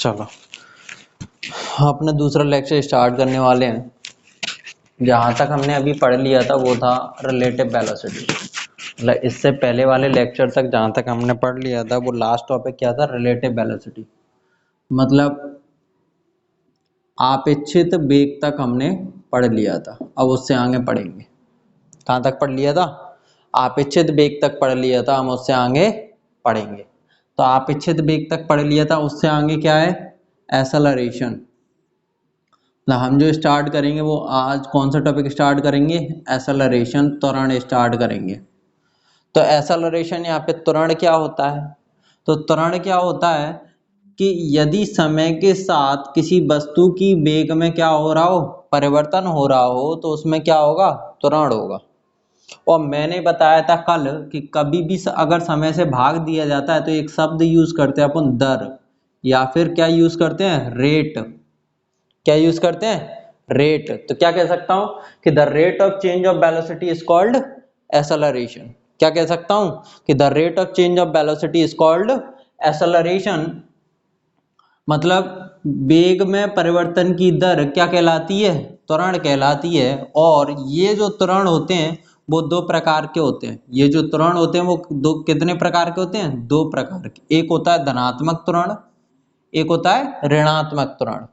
चलो अपना दूसरा लेक्चर स्टार्ट करने वाले हैं। जहाँ तक हमने अभी पढ़ लिया था वो था रिलेटिव वेलोसिटी। मतलब इससे पहले वाले लेक्चर तक जहाँ तक हमने पढ़ लिया था वो लास्ट टॉपिक क्या था, रिलेटिव वेलोसिटी। मतलब आपेक्षित वेग तक हमने पढ़ लिया था। अब उससे आगे पढ़ेंगे। कहाँ तक पढ़ लिया था? आपेक्षित वेग तक पढ़ लिया था। हम उससे आगे पढ़ेंगे। तो आपेक्षित वेग तक पढ़ लिया था, उससे आगे क्या है? एक्सेलरेशन। हम जो स्टार्ट करेंगे वो आज कौन सा टॉपिक स्टार्ट करेंगे? एक्सेलरेशन, त्वरण स्टार्ट करेंगे। तो एक्सेलरेशन यहाँ पे त्वरण क्या होता है? तो त्वरण क्या होता है कि यदि समय के साथ किसी वस्तु की वेग में क्या हो रहा हो, परिवर्तन हो रहा हो, तो उसमें क्या होगा? त्वरण होगा। और मैंने बताया था कल कि कभी भी अगर समय से भाग दिया जाता है तो एक शब्द यूज करते हैं अपन, दर, या फिर क्या यूज करते हैं? रेट। क्या यूज करते हैं? रेट। तो क्या कह सकता हूं कि the rate of change of velocity is called acceleration. क्या कह सकता हूं कि the rate of change of velocity is called acceleration. मतलब वेग में परिवर्तन की दर क्या कहलाती है? त्वरण कहलाती है। और ये जो त्वरण होते हैं वो दो प्रकार के होते हैं। ये जो त्वरण होते हैं वो कितने प्रकार के होते हैं? दो प्रकार के। एक होता है धनात्मक त्वरण, एक होता है ऋणात्मक त्वरण।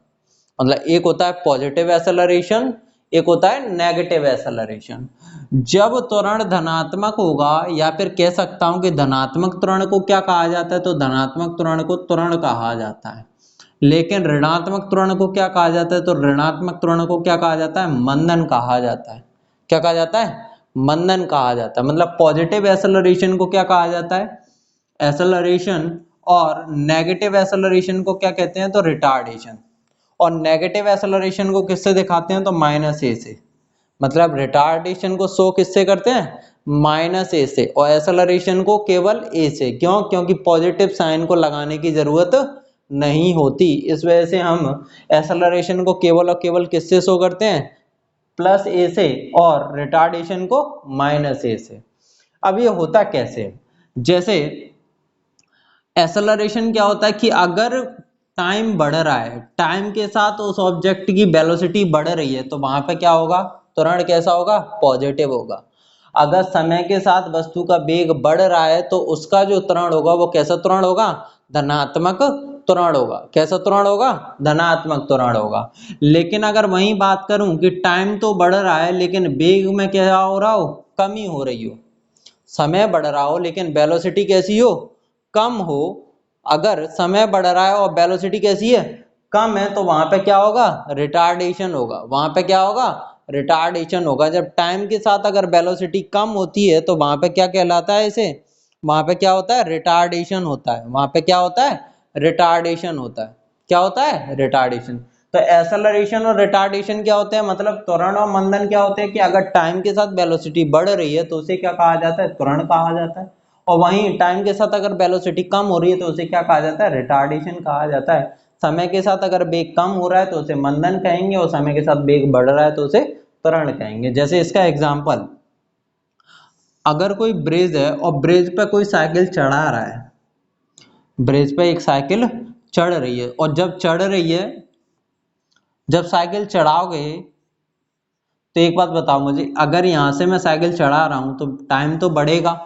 मतलब एक होता है पॉजिटिव एक्सेलरेशन, एक होता है नेगेटिव एक्सेलरेशन। जब त्वरण धनात्मक होगा, या फिर कह सकता हूं कि धनात्मक त्वरण को क्या कहा जाता है? तो धनात्मक त्वरण को त्वरण कहा जाता है। लेकिन ऋणात्मक त्वरण को क्या कहा जाता है? तो ऋणात्मक त्वरण को क्या कहा जाता है? मंदन कहा जाता है। क्या कहा जाता है? मंदन कहा जाता है। मतलब पॉजिटिव एक्सेलरेशन को क्या कहा जाता है? एक्सेलरेशन। और नेगेटिव एक्सेलरेशन को क्या कहते हैं? तो रिटार्डेशन। और नेगेटिव एक्सेलरेशन को किससे दिखाते हैं? तो माइनस ए से। मतलब रिटार्डेशन को शो किससे करते हैं? माइनस ए से। और एक्सेलरेशन को केवल ए से। क्यों? क्योंकि पॉजिटिव साइन को लगाने की जरूरत नहीं होती। इस वजह से हम एक्सेलरेशन को केवल और केवल किससे शो करते हैं? प्लस ए से। और रिटार्डेशन को माइनस ए से। अब ये होता कैसे? जैसे एक्सेलरेशन क्या होता है कि अगर टाइम बढ़ रहा है, टाइम के साथ उस ऑब्जेक्ट की वेलोसिटी बढ़ रही है, तो वहां पे क्या होगा? त्वरण कैसा होगा? पॉजिटिव होगा। अगर समय के साथ वस्तु का वेग बढ़ रहा है तो उसका जो त्वरण होगा वो कैसा त्वरण होगा? धनात्मक त्वरण होगा। कैसा त्वरण होगा? धनात्मक त्वरण होगा। लेकिन अगर वही बात करूं कि टाइम तो बढ़ रहा है लेकिन वेग में क्या हो रहा हो? कमी हो रही हो। समय बढ़ रहा हो लेकिन वेलोसिटी कैसी हो? कम हो। अगर समय बढ़ रहा है और वेलोसिटी कैसी है? कम है, तो वहां पे क्या होगा? रिटार्डेशन होगा। वहां पे क्या होगा? रिटार्डेशन होगा। जब टाइम के साथ अगर वेलोसिटी कम होती है तो वहां पे क्या कहलाता है इसे? वहां पे क्या होता है? रिटार्डेशन होता है। वहां पे क्या होता है? रिटार्डेशन होता है। क्या होता है? रिटार्डेशन। तो एक्सेलरेशन और रिटार्डेशन क्या होते हैं? मतलब त्वरण और मंदन क्या होते हैं कि अगर टाइम के साथ वेलोसिटी बढ़ रही है तो उसे क्या कहा जाता है? त्वरण कहा जाता है। और वहीं टाइम के साथ अगर वेलोसिटी कम हो रही है तो उसे क्या कहा जाता है? रिटार्डेशन कहा जाता है। समय के साथ अगर वेग कम हो रहा है तो उसे मंदन कहेंगे, और समय के साथ वेग बढ़ रहा है तो उसे त्वरण कहेंगे। जैसे इसका एग्जांपल, अगर कोई ब्रिज है और ब्रिज पे कोई साइकिल चढ़ा रहा है, ब्रिज पे एक साइकिल चढ़ रही है, और जब चढ़ रही है, जब साइकिल चढ़ाओगे तो एक बात बताओ मुझे, अगर यहाँ से मैं साइकिल चढ़ा रहा हूँ तो टाइम तो बढ़ेगा,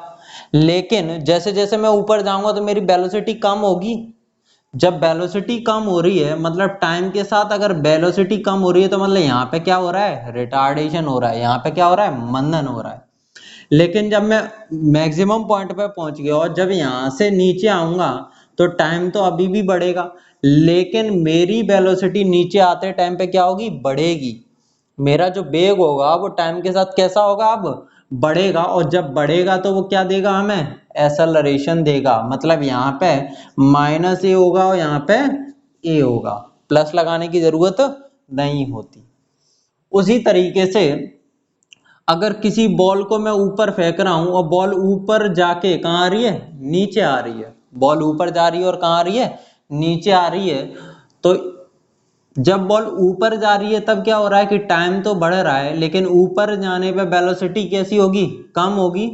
लेकिन जैसे जैसे मैं ऊपर जाऊंगा तो मेरी वेलोसिटी कम होगी। जब वेलोसिटी कम हो रही है, मतलब टाइम के साथ अगर वेलोसिटी कम हो रही है, तो मतलब यहाँ पे क्या हो रहा है? रिटार्डेशन हो रहा है। यहाँ पे क्या हो रहा है? मंदन हो रहा है। लेकिन जब मैं मैक्सिमम पॉइंट पे पहुंच गया और जब यहाँ से नीचे आऊंगा तो टाइम तो अभी भी बढ़ेगा, लेकिन मेरी वेलोसिटी नीचे आते टाइम पे क्या होगी? बढ़ेगी। मेरा जो वेग होगा वो टाइम के साथ कैसा होगा? अब बढ़ेगा। और जब बढ़ेगा तो वो क्या देगा हमें? एक्सेलरेशन देगा। मतलब यहाँ पे माइनस ए होगा और यहाँ पे ए होगा। प्लस लगाने की जरूरत नहीं होती। उसी तरीके से अगर किसी बॉल को मैं ऊपर फेंक रहा हूं और बॉल ऊपर जाके कहाँ आ रही है? नीचे आ रही है। बॉल ऊपर जा रही है और कहाँ आ रही है? नीचे आ रही है। तो जब बॉल ऊपर जा रही है तब क्या हो रहा है कि टाइम तो बढ़ रहा है, लेकिन ऊपर जाने पे वेलोसिटी कैसी होगी? कम होगी।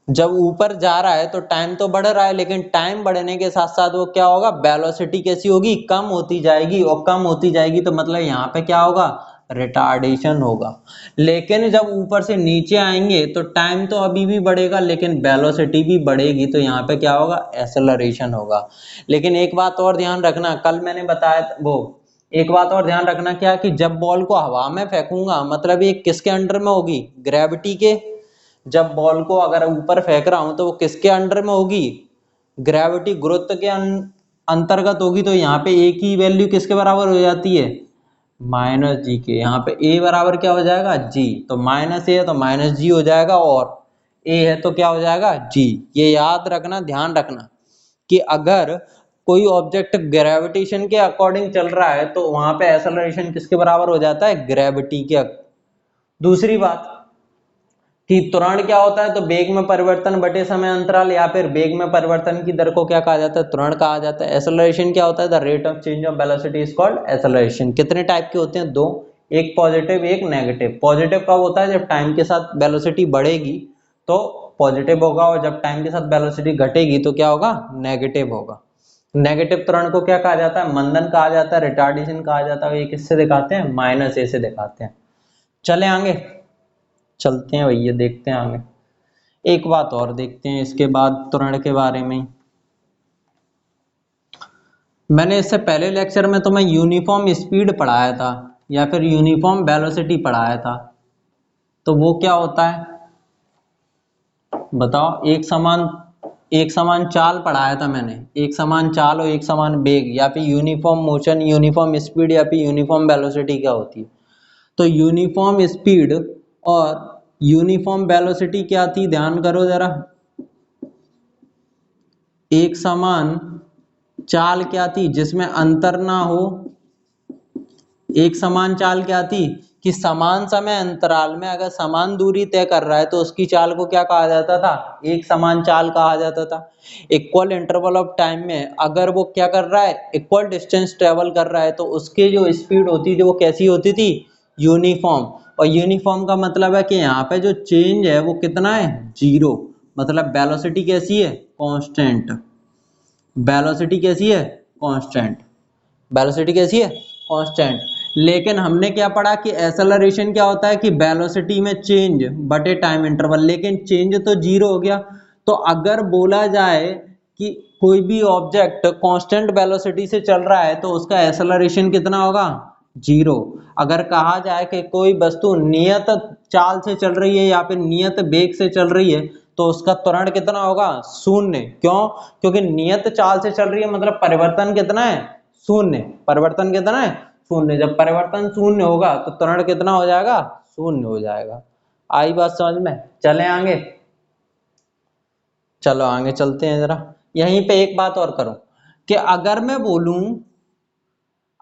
जब ऊपर जा रहा है तो टाइम तो बढ़ रहा है, लेकिन टाइम बढ़ने के साथ साथ वो क्या होगा, वेलोसिटी कैसी होगी, कम होती जाएगी, और कम होती जाएगी तो मतलब यहाँ पे क्या होगा, रिटार्डेशन होगा। लेकिन जब ऊपर से नीचे आएंगे तो टाइम तो अभी भी बढ़ेगा लेकिन वेलोसिटी भी बढ़ेगी, तो यहाँ पे क्या होगा, एक्सेलरेशन होगा। लेकिन एक बात और ध्यान रखना, कल मैंने बताया वो, एक बात और ध्यान रखना क्या, कि जब बॉल को हवा में फेंकूंगा मतलब ये किसके अंडर में होगी, ग्रेविटी के। जब बॉल को अगर ऊपर फेंक रहा हूं तो वो किसके अंडर में होगी, ग्रेविटी, गुरुत्व के अंतर्गत होगी। तो यहाँ पे ए की वैल्यू किसके बराबर हो जाती है, माइनस जी के। यहाँ पे ए बराबर क्या हो जाएगा, जी। तो माइनस ए है तो माइनस जी हो जाएगा, और ए है तो क्या हो जाएगा, जी। ये याद रखना, ध्यान रखना कि अगर कोई ऑब्जेक्ट ग्रेविटेशन के अकॉर्डिंग चल रहा है तो वहां पे एक्सेलरेशन किसके बराबर हो जाता है, ग्रेविटी के। दूसरी बात कि त्वरण क्या होता है, तो वेग में परिवर्तन बटे समय अंतराल, या फिर वेग में परिवर्तन की दर को क्या कहा जाता है, त्वरण कहा जाता है। एक्सेलरेशन क्या होता है, the rate of change of velocity is called acceleration. कितने टाइप के होते हैं, दो, एक पॉजिटिव एक नेगेटिव। पॉजिटिव कब होता है, जब टाइम के साथ वेलोसिटी बढ़ेगी तो पॉजिटिव होगा, और जब टाइम के साथ वेलोसिटी घटेगी तो क्या होगा, नेगेटिव होगा। नेगेटिव त्वरण को क्या कहा जाता है, मंदन कहा जाता है, रिटार्डेशन कहा जाता है। ये किससे दिखाते हैं, माइनस ए से दिखाते हैं। चले आगे, चलते हैं भैया, देखते हैं आगे। एक बात और देखते हैं इसके बाद त्वरण के बारे में। मैंने इससे पहले लेक्चर में तुम्हें यूनिफॉर्म स्पीड पढ़ाया था या फिर यूनिफॉर्म वेलोसिटी पढ़ाया था, तो वो क्या होता है बताओ। एक समान चाल पढ़ाया था मैंने, एक समान चाल और एक समान वेग, या फिर यूनिफॉर्म मोशन, यूनिफॉर्म स्पीड, या फिर यूनिफॉर्म वेलोसिटी क्या होती है। तो यूनिफॉर्म स्पीड और यूनिफॉर्म वेलोसिटी क्या थी, ध्यान करो जरा। एक समान चाल क्या थी, जिसमें अंतर ना हो। एक समान चाल क्या थी, कि समान समय अंतराल में अगर समान दूरी तय कर रहा है तो उसकी चाल को क्या कहा जाता था, एक समान चाल कहा जाता था। इक्वल इंटरवल ऑफ टाइम में अगर वो क्या कर रहा है, इक्वल डिस्टेंस ट्रेवल कर रहा है, तो उसकी जो स्पीड होती थी वो कैसी होती थी, यूनिफॉर्म। और यूनिफॉर्म का मतलब है कि यहाँ पे जो चेंज है वो कितना है, जीरो। मतलब वेलोसिटी कैसी है, कांस्टेंट। वेलोसिटी कैसी है, कांस्टेंट। वेलोसिटी कैसी है, कांस्टेंट। लेकिन हमने क्या पढ़ा कि एक्सेलरेशन क्या होता है, कि वेलोसिटी में चेंज बटे टाइम इंटरवल, लेकिन चेंज तो जीरो हो गया। तो अगर बोला जाए कि कोई भी ऑब्जेक्ट कांस्टेंट वेलोसिटी से चल रहा है तो उसका एक्सेलरेशन कितना होगा, जीरो। अगर कहा जाए कि कोई वस्तु नियत चाल से चल रही है या फिर नियत वेग से चल रही है तो उसका त्वरण कितना होगा, शून्य। क्यों, क्योंकि नियत चाल से चल रही है मतलब परिवर्तन कितना है, शून्य। परिवर्तन कितना है, शून्य। जब परिवर्तन शून्य होगा तो त्वरण कितना हो जाएगा, शून्य हो जाएगा। आई बात समझ में, चले आगे। चलो आगे चलते हैं जरा। यहीं पे एक बात और करो कि अगर मैं बोलूं,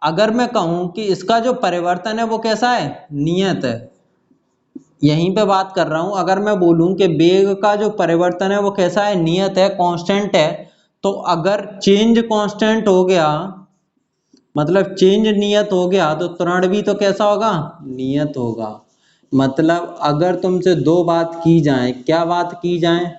अगर मैं कहूं कि इसका जो परिवर्तन है वो कैसा है, नियत है। यहीं पे बात कर रहा हूं, अगर मैं बोलूं कि वेग का जो परिवर्तन है वो कैसा है, नियत है, कांस्टेंट है। तो अगर चेंज कांस्टेंट हो गया, मतलब चेंज नियत हो गया, तो त्वरण भी तो कैसा होगा, नियत होगा। मतलब अगर तुमसे दो बात की जाए, क्या बात की जाए,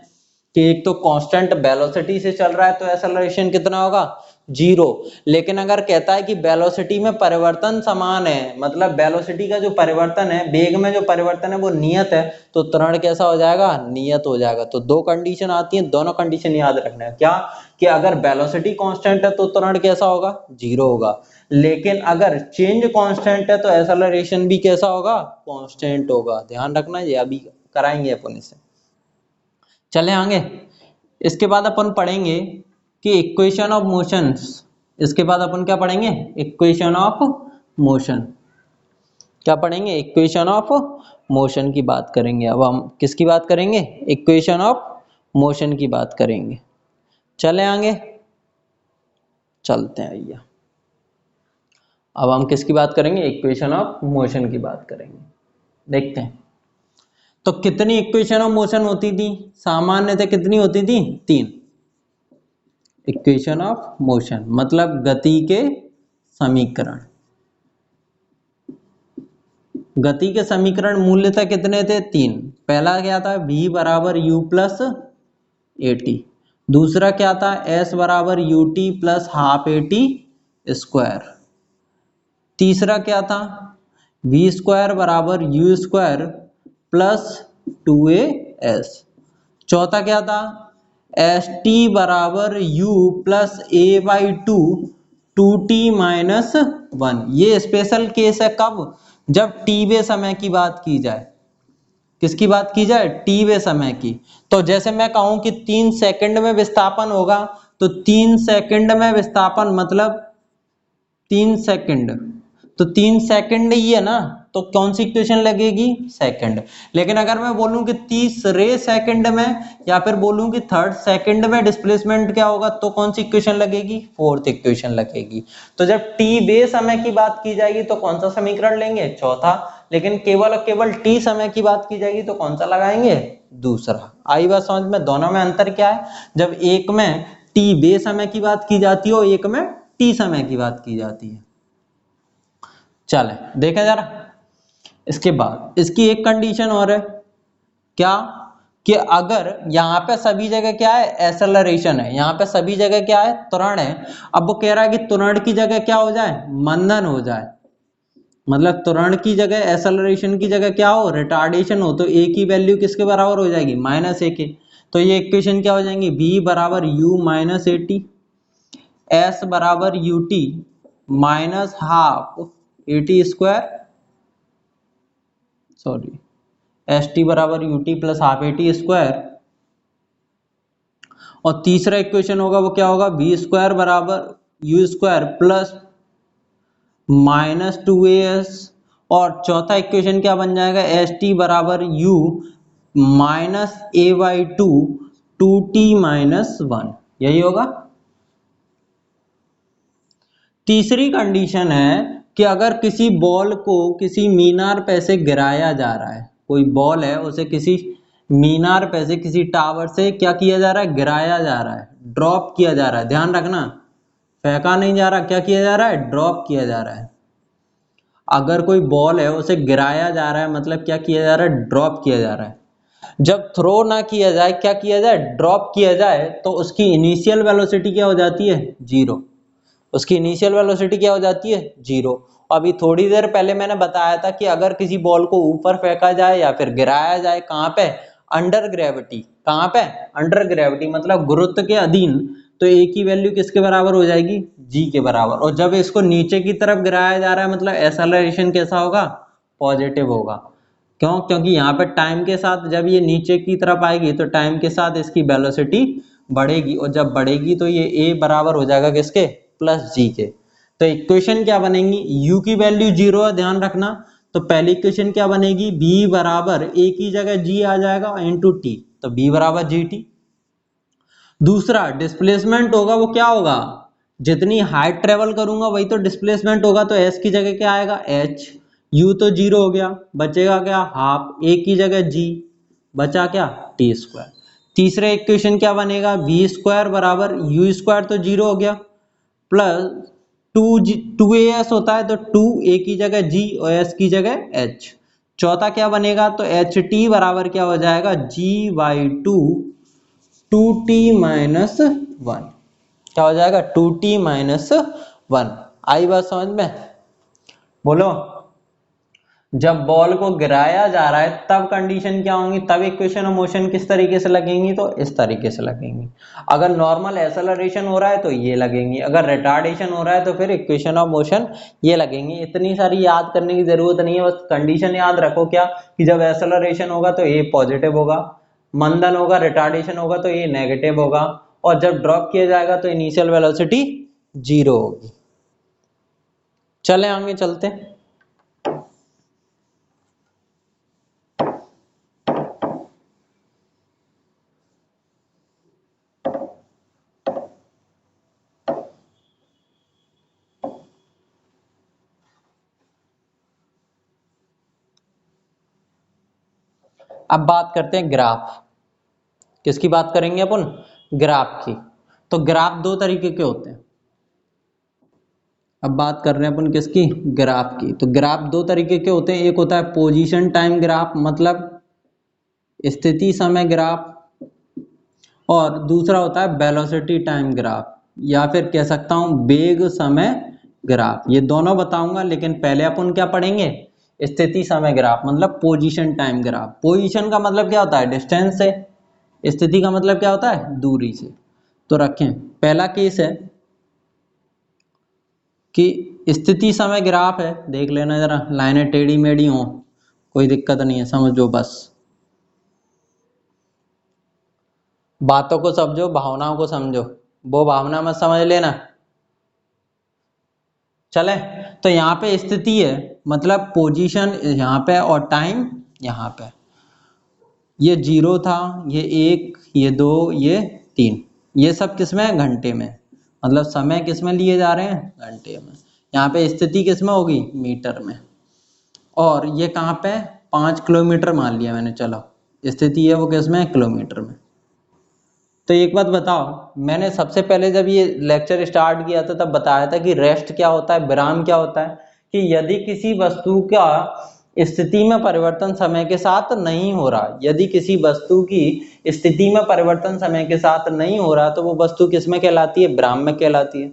कि एक तो कांस्टेंट वेलोसिटी से चल रहा है तो एक्सेलरेशन कितना होगा, जीरो। लेकिन अगर कहता है कि वेलोसिटी में परिवर्तन समान है, मतलब वेलोसिटी का जो परिवर्तन है, वेग में जो परिवर्तन है वो नियत है, तो त्वरण कैसा हो जाएगा, नियत हो जाएगा। तो दो कंडीशन आती हैं, दोनों कंडीशन याद रखना है। क्या, कि अगर वेलोसिटी कांस्टेंट है तो त्वरण कैसा होगा, जीरो होगा। लेकिन अगर चेंज कांस्टेंट है तो एक्सेलरेशन भी कैसा होगा, कांस्टेंट होगा। ध्यान रखना, ये अभी कराएंगे अपन इसे। चले आगे। इसके बाद अपन पढ़ेंगे कि इक्वेशन ऑफ मोशंस। इसके बाद अपन क्या पढ़ेंगे, इक्वेशन ऑफ मोशन। क्या पढ़ेंगे, इक्वेशन ऑफ मोशन की बात करेंगे। अब हम किसकी बात करेंगे, इक्वेशन ऑफ मोशन की बात करेंगे। चले आगे, चलते हैं भैया। अब हम किसकी बात करेंगे, इक्वेशन ऑफ मोशन की बात करेंगे। देखते हैं तो कितनी इक्वेशन ऑफ मोशन होती थी, सामान्यतः कितनी होती थी, तीन। इक्वेशन ऑफ मोशन मतलब गति के समीकरण। गति के समीकरण मूल्यतः कितने थे, तीन। पहला क्या था, v बराबर u प्लस AT। दूसरा क्या था, S बराबर UT plus half AT square. तीसरा क्या था, V स्क्वायर बराबर U स्क्वायर प्लस 2AS। चौथा क्या था, ST बराबर U plus A/2 2T minus 1। ये स्पेशल केस है कब, जब टी वे समय की बात की जाए। किसकी बात की जाए, टी वे समय की। तो जैसे मैं कहूं कि 3 सेकंड में विस्थापन होगा, तो 3 सेकंड में विस्थापन मतलब 3 सेकंड, तो 3 सेकंड ही है ना, तो कौन सी इक्वेशन लगेगी, सेकंड। लेकिन अगर मैं बोलूं कि तीसरे सेकंड में या फिर बोलूं कि थर्ड सेकंड में डिस्प्लेसमेंट क्या होगा, तो कौन सी इक्वेशन लगेगी, फोर्थ इक्वेशन लगेगी। तो जब टी वे समय की बात की जाएगी तो कौन सा समीकरण लेंगे, चौथा। लेकिन केवल केवल टी समय की बात की जाएगी तो कौन सा लगाएंगे, दूसरा। आई बात समझ में। दोनों में अंतर क्या है, जब एक में टी वे समय की बात की जाती है और एक में टी समय की बात की जाती है। चले देखें जरा। इसके बाद इसकी एक कंडीशन और है, क्या, कि अगर यहाँ पे सभी जगह क्या है, एक्सेलरेशन है, यहाँ पे सभी जगह क्या है, त्वरण है। अब वो कह रहा है कि त्वरण की जगह क्या हो जाए, मंदन हो जाए। मतलब त्वरण की जगह, एक्सेलरेशन की जगह क्या हो, रिटार्डेशन हो, तो ए की वैल्यू किसके बराबर हो जाएगी, -a के। तो ये इक्वेशन क्या हो जाएंगी, v बराबर u माइनस AT, s बराबर UT minus half AT square, sorry ST बराबर UT plus half AT square. और तीसरा इक्वेशन होगा वो क्या होगा, v स्क्वायर बराबर u स्क्वायर प्लस -2as। और चौथा इक्वेशन क्या बन जाएगा, ST बराबर u minus A/2 2T minus 1, यही होगा। तीसरी कंडीशन है कि अगर किसी बॉल को किसी मीनार पे से गिराया जा रहा है, कोई बॉल है उसे किसी मीनार पे से, किसी टावर से क्या किया जा रहा है, गिराया जा रहा है, ड्रॉप किया जा रहा है। ध्यान रखना, फेंका नहीं जा रहा, क्या किया जा रहा है, ड्रॉप किया जा रहा है। अगर कोई बॉल है उसे गिराया जा रहा है, मतलब क्या किया जा रहा है, ड्रॉप किया जा रहा है। जब थ्रो ना किया जाए, क्या किया जाए, ड्रॉप किया जाए, तो उसकी इनिशियल वेलोसिटी क्या हो जाती है, जीरो। उसकी इनिशियल वेलोसिटी क्या हो जाती है, जीरो। अभी थोड़ी देर पहले मैंने बताया था कि अगर किसी बॉल को ऊपर फेंका जाए या फिर गिराया जाए, कहाँ पे, अंडर ग्रेविटी। कहाँ पे, अंडर ग्रेविटी, मतलब गुरुत्व के अधीन, तो ए की वैल्यू किसके बराबर हो जाएगी, जी के बराबर। और जब इसको नीचे की तरफ गिराया जा रहा है, मतलब एक्सेलरेशन कैसा होगा, पॉजिटिव होगा। क्यों, क्योंकि यहाँ पे टाइम के साथ जब ये नीचे की तरफ आएगी तो टाइम के साथ इसकी वेलोसिटी बढ़ेगी, और जब बढ़ेगी तो ये ए बराबर हो जाएगा किसके, प्लस जी के। तो इक्वेशन क्या बनेगी, u की वैल्यू जीरो है, ध्यान रखना। तो पहली इक्वेशन क्या बनेगी, b बराबर a की जगह g आ जाएगा इंटू टी, तो b बराबर gt। दूसरा डिस्प्लेसमेंट होगा वो क्या होगा, जितनी हाइट ट्रेवल करूंगा वही तो डिस्प्लेसमेंट होगा, तो s की जगह क्या आएगा, h। u तो जीरो हो गया, बचेगा क्या, हाफ, a की जगह g, बचा क्या, टी स्क्वायर। तीसरे इक्वेशन क्या बनेगा, v स्क्वायर बराबर u स्क्वायर तो जीरो हो गया, प्लस 2as होता है, तो 2a की जगह g और s की जगह h। चौथा क्या बनेगा, तो एच टी बराबर क्या हो जाएगा, g/2 2t माइनस 1। क्या हो जाएगा, 2t माइनस 1। आई बात समझ में, बोलो। जब बॉल को गिराया जा रहा है तब कंडीशन क्या होंगी, तब इक्वेशन ऑफ मोशन किस तरीके से लगेंगी, तो इस तरीके से लगेंगी। अगर नॉर्मल एक्सेलरेशन हो रहा है तो ये लगेंगी, अगर रिटार्डेशन हो रहा है तो फिर इक्वेशन ऑफ मोशन ये लगेंगी। इतनी सारी याद करने की जरूरत नहीं है, बस कंडीशन याद रखो क्या, कि जब एक्सेलरेशन होगा तो ये पॉजिटिव होगा, मंदन होगा, रिटार्डेशन होगा तो ये नेगेटिव होगा, और जब ड्रॉप किया जाएगा तो इनिशियल वेलोसिटी जीरो होगी। चले आगे चलते हैं। अब बात करते हैं ग्राफ। किसकी बात करेंगे अपन, ग्राफ की। तो ग्राफ दो तरीके के होते हैं। अब बात कर रहे हैं अपन किसकी, ग्राफ की। तो ग्राफ दो तरीके के होते हैं, एक होता है पोजीशन टाइम ग्राफ, मतलब स्थिति समय ग्राफ, और दूसरा होता है वेलोसिटी टाइम ग्राफ, या फिर कह सकता हूँ वेग समय ग्राफ। ये दोनों बताऊंगा, लेकिन पहले अपन क्या पढ़ेंगे, स्थिति समय ग्राफ मतलब पोजीशन टाइम ग्राफ। पोजीशन का मतलब क्या होता है, डिस्टेंस से, स्थिति का मतलब क्या होता है, दूरी से। तो रखें, पहला केस है कि स्थिति समय ग्राफ है, देख लेना जरा, लाइनें टेढ़ी मेढ़ी हों, कोई दिक्कत नहीं है, समझो बस, बातों को समझो, भावनाओं को समझो, वो भावना मत समझ लेना। चले, तो यहाँ पे स्थिति है मतलब पोजीशन यहाँ पे और टाइम यहाँ पे। ये 0 था, ये 1, ये 2, ये 3, ये सब किसमें, घंटे में, मतलब समय किसमें लिए जा रहे हैं, घंटे में। यहाँ पे स्थिति किसमें होगी, मीटर में। और ये कहाँ पे, 5 किलोमीटर मान लिया मैंने, चलो स्थिति है वो किसमें, किलोमीटर में। तो एक बात बताओ, मैंने सबसे पहले जब ये लेक्चर स्टार्ट किया था तब बताया था कि रेस्ट क्या होता है, विराम क्या होता है, कि यदि किसी वस्तु का स्थिति में परिवर्तन समय के साथ नहीं हो रहा, यदि किसी वस्तु की स्थिति में परिवर्तन समय के साथ नहीं हो रहा, तो वो वस्तु किसमें कहलाती है, विराम में कहलाती है।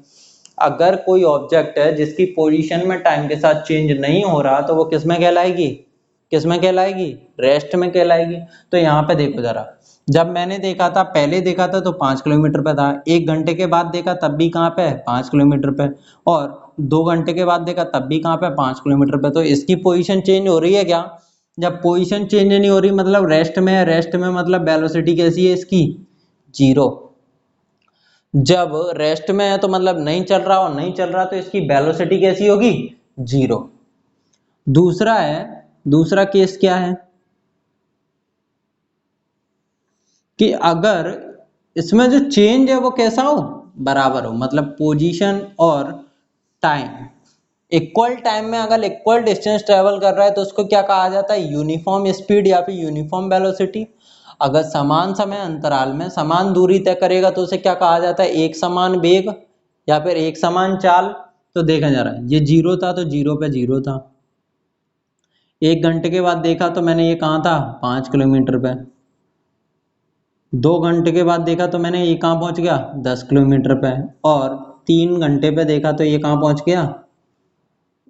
अगर कोई ऑब्जेक्ट है जिसकी पोजीशन में टाइम के साथ चेंज नहीं हो रहा, तो वो किसमें कहलाएगी, किसमें कहलाएगी, रेस्ट में कहलाएगी। तो यहाँ पे देखो जरा, जब मैंने देखा था, पहले देखा था तो 5 किलोमीटर पे था, 1 घंटे के बाद देखा तब भी कहाँ पे, 5 किलोमीटर पे, और 2 घंटे के बाद देखा तब भी कहाँ पे, 5 किलोमीटर पे। तो इसकी पोजीशन चेंज हो रही है क्या, जब पोजीशन चेंज नहीं हो रही मतलब रेस्ट में है, रेस्ट में मतलब वेलोसिटी कैसी है इसकी, 0। जब रेस्ट में है तो मतलब नहीं चल रहा, और नहीं चल रहा तो इसकी वेलोसिटी कैसी होगी, 0। दूसरा है, दूसरा केस क्या है कि अगर इसमें जो चेंज है वो कैसा हो, बराबर हो, मतलब पोजीशन और टाइम इक्वल टाइम में अगर इक्वल डिस्टेंस ट्रेवल कर रहा है तो उसको क्या कहा जाता है, यूनिफॉर्म स्पीड या फिर यूनिफॉर्म वेलोसिटी। अगर समान समय अंतराल में समान दूरी तय करेगा तो उसे क्या कहा जाता है, एक समान वेग या फिर एक समान चाल। तो देखा जा रहा है ये 0 था तो 0 पे 0 था, 1 घंटे के बाद देखा तो मैंने ये कहाँ था, 5 किलोमीटर पे, 2 घंटे के बाद देखा तो मैंने ये कहाँ पहुंच गया, 10 किलोमीटर पे, और 3 घंटे पे देखा तो ये कहाँ पहुंच गया,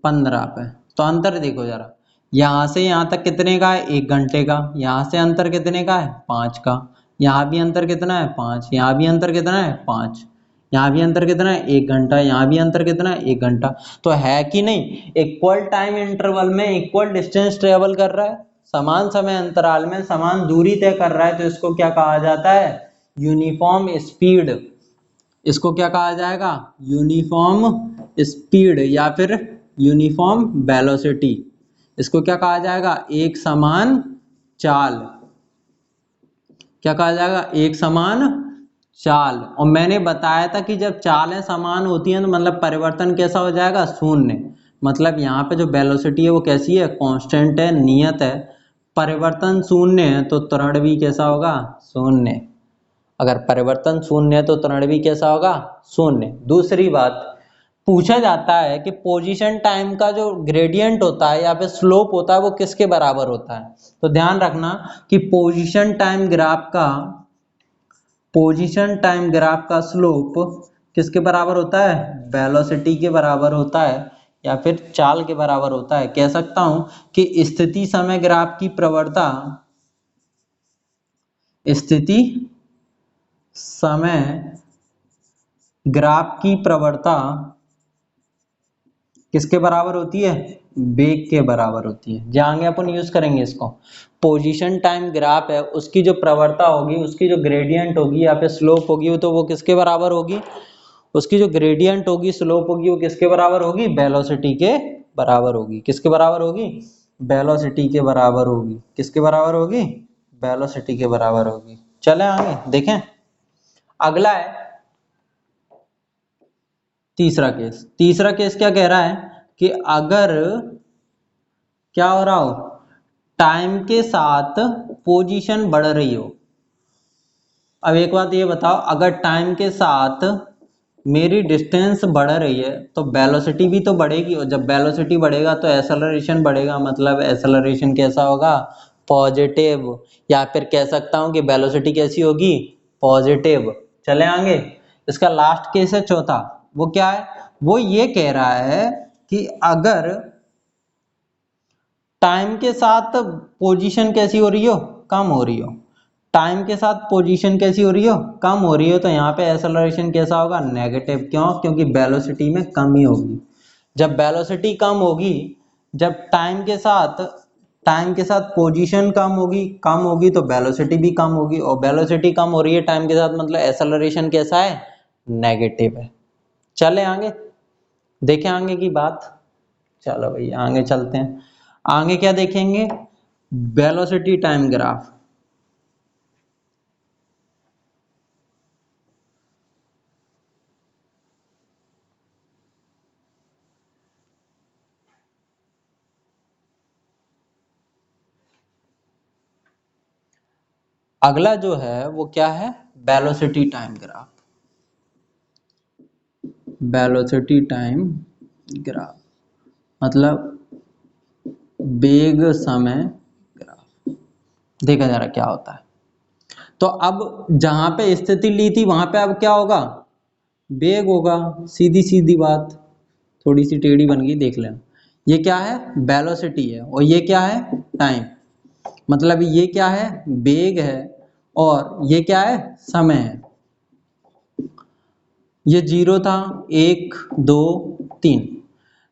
15 पे। तो अंतर देखो जरा, यहाँ से यहाँ तक कितने का है, 1 घंटे का, यहाँ से अंतर कितने का है, 5 का, यहाँ भी अंतर कितना है, 5, यहाँ भी अंतर कितना है, 5, यहाँ भी अंतर कितना है, 1 घंटा, यहाँ भी अंतर कितना है, 1 घंटा। तो है कि नहीं, इक्वल टाइम इंटरवल में इक्वल डिस्टेंस ट्रेवल कर रहा है, समान समय अंतराल में समान दूरी तय कर रहा है, तो इसको क्या कहा जाता है, यूनिफॉर्म स्पीड। इसको क्या कहा जाएगा, यूनिफॉर्म स्पीड या फिर यूनिफॉर्म वेलोसिटी। इसको क्या कहा जाएगा, एक समान चाल। क्या कहा जाएगा, एक समान चाल। और मैंने बताया था कि जब चालें समान होती हैं तो मतलब परिवर्तन कैसा हो जाएगा, शून्य। मतलब यहाँ पे जो वेलोसिटी है वो कैसी है, कांस्टेंट है, नियत है। परिवर्तन शून्य है तो त्वरण भी कैसा होगा, शून्य। अगर परिवर्तन शून्य है तो त्वरण भी कैसा होगा, शून्य। दूसरी बात, पूछा जाता है कि पोजीशन टाइम का जो ग्रेडियंट होता है या फिर स्लोप होता है वो किसके बराबर होता है। तो ध्यान रखना कि पोजीशन टाइम ग्राफ का स्लोप किसके बराबर होता है, वेलोसिटी के बराबर होता है या फिर चाल के बराबर होता है। कह सकता हूं कि स्थिति समय ग्राफ की प्रवणता, स्थिति समय ग्राफ की प्रवणता किसके बराबर होती है, वेग के बराबर होती है। जाएंगे अपन यूज करेंगे इसको। पोजीशन टाइम ग्राफ है उसकी जो प्रवणता होगी, उसकी जो ग्रेडियंट होगी या फिर स्लोप होगी, तो वो किसके बराबर होगी, उसकी जो ग्रेडियंट होगी, स्लोप होगी, वो किसके बराबर होगी, वेलोसिटी के बराबर होगी। किसके बराबर होगी, वेलोसिटी के बराबर होगी। किसके बराबर होगी, वेलोसिटी के बराबर होगी। चले आगे देखें, अगला है तीसरा केस। तीसरा केस क्या कह रहा है कि अगर क्या हो रहा हो, टाइम के साथ पोजीशन बढ़ रही हो। अब एक बात ये बताओ, अगर टाइम के साथ मेरी डिस्टेंस बढ़ रही है तो वेलोसिटी भी तो बढ़ेगी, और जब वेलोसिटी बढ़ेगा तो एक्सेलरेशन बढ़ेगा, मतलब एक्सेलरेशन कैसा होगा, पॉजिटिव। या फिर कह सकता हूं कि वेलोसिटी कैसी होगी, पॉजिटिव। चले आगे, इसका लास्ट केस है चौथा, वो क्या है, वो ये कह रहा है कि अगर टाइम के साथ पोजीशन कैसी हो रही हो, कम हो रही हो, टाइम के साथ पोजीशन कैसी हो रही हो, कम हो रही हो, तो यहाँ पे एक्सेलरेशन कैसा होगा, नेगेटिव। क्यों, क्योंकि वेलोसिटी में कमी होगी। जब वेलोसिटी कम होगी, जब टाइम के साथ पोजीशन कम होगी तो वेलोसिटी भी कम होगी, और वेलोसिटी कम हो रही है टाइम के साथ, मतलब एक्सेलरेशन कैसा है, नेगेटिव है। चले आगे, देखें आगे की बात। चलो भैया आगे चलते हैं। आगे क्या देखेंगे, वेलोसिटी टाइम ग्राफ। अगला जो है वो क्या है, velocity time graph. Velocity time graph मतलब वेग समय ग्राफ। देखा जा रहा क्या होता है। तो अब जहां पे स्थिति ली थी वहां पे अब क्या होगा, वेग होगा, सीधी सीधी बात, थोड़ी सी टेढ़ी बन गई, देख लेना। ये क्या है, वेलोसिटी है, और ये क्या है, टाइम। मतलब ये क्या है, वेग है, और ये क्या है, समय है। ये 0 था, 1 2 3,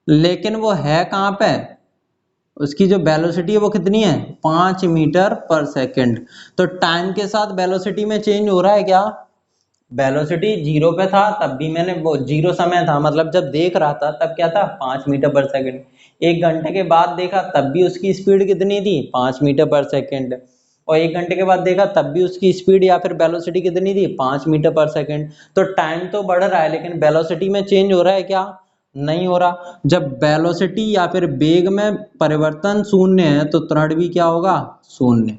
लेकिन वो है कहाँ पे, उसकी जो वेलोसिटी है वो कितनी है, 5 मीटर पर सेकंड। तो टाइम के साथ वेलोसिटी में चेंज हो रहा है क्या, वेलोसिटी 0 पे था तब भी मैंने, वो 0 समय था, मतलब जब देख रहा था तब क्या था, 5 मीटर पर सेकंड। 1 घंटे के बाद देखा तब भी उसकी स्पीड कितनी थी, 5 मीटर पर सेकंड। और 1 घंटे के बाद देखा तब भी उसकी स्पीड या फिर वेलोसिटी कितनी थी, 5 मीटर पर सेकंड। तो टाइम तो बढ़ रहा है, लेकिन वेलोसिटी में चेंज हो रहा है क्या, नहीं हो रहा। जब वेलोसिटी या फिर वेग में परिवर्तन शून्य है तो त्वरण भी क्या होगा, शून्य।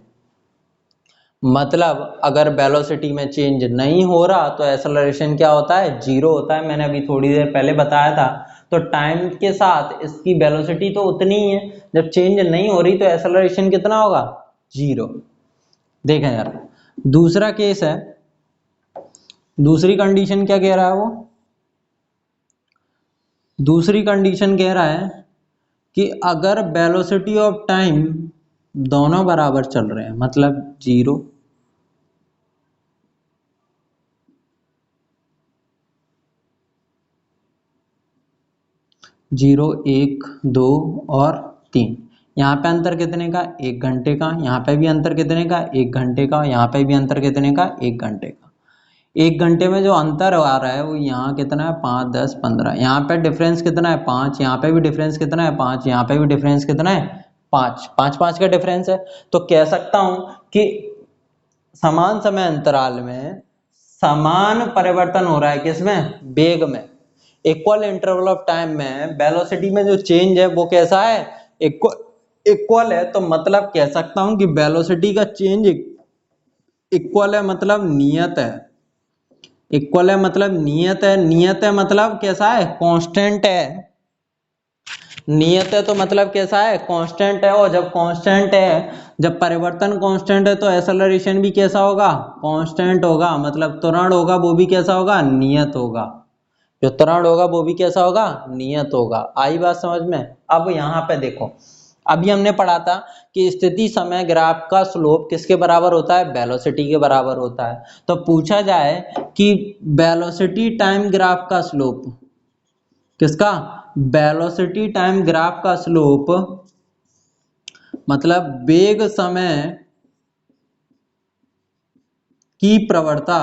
मतलब अगर वेलोसिटी में चेंज नहीं हो रहा तो एक्सेलरेशन क्या होता है, 0 होता है। मैंने अभी थोड़ी देर पहले बताया था। तो टाइम के साथ इसकी वेलोसिटी तो उतनी ही है, जब चेंज नहीं हो रही तो एक्सेलरेशन कितना होगा, 0। देखें यार, दूसरा केस है, दूसरी कंडीशन क्या कह रहा है वो, दूसरी कंडीशन कह रहा है कि अगर वेलोसिटी ऑफ टाइम दोनों बराबर चल रहे हैं, मतलब 0, 0 1 2 और 3, यहाँ पे अंतर कितने का, 1 घंटे का। यहाँ पे भी अंतर कितने का, 1 घंटे का। यहाँ पे भी अंतर कितने का, 1 घंटे का। 1 घंटे में जो अंतर आ रहा है वो यहाँ कितना है, 5 10 15। यहाँ पे डिफरेंस कितना है, 5। यहाँ पे भी डिफरेंस कितना है, 5। यहाँ पे भी डिफरेंस कितना है, 5। 5 5 का डिफरेंस है। तो कह सकता हूं कि समान समय अंतराल में समान परिवर्तन हो रहा है, किसमें, वेग में। इक्वल इंटरवल ऑफ टाइम में वेलोसिटी में जो चेंज है वो कैसा है, इक्वल है। तो मतलब कह सकता हूं कि वेलोसिटी का चेंज इक्वल है, मतलब नियत है। इक्वल है मतलब नियत है, नियत है मतलब कैसा है, कांस्टेंट है। नियत है तो मतलब कैसा है, कांस्टेंट है। और जब कांस्टेंट है, जब परिवर्तन कांस्टेंट है तो एक्सेलरेशन भी कैसा होगा, कांस्टेंट होगा। मतलब त्वरण होगा वो भी कैसा होगा, नियत होगा। जो त्वरण होगा वो भी कैसा होगा, नियत होगा। आई बात समझ में। अब यहाँ पे देखो, अभी हमने पढ़ा था कि स्थिति समय ग्राफ का स्लोप किसके बराबर होता है, वेलोसिटी के बराबर होता है। तो पूछा जाए कि वेलोसिटी टाइम ग्राफ का स्लोप किसका, वेलोसिटी टाइम ग्राफ का स्लोप मतलब वेग समय की प्रवणता,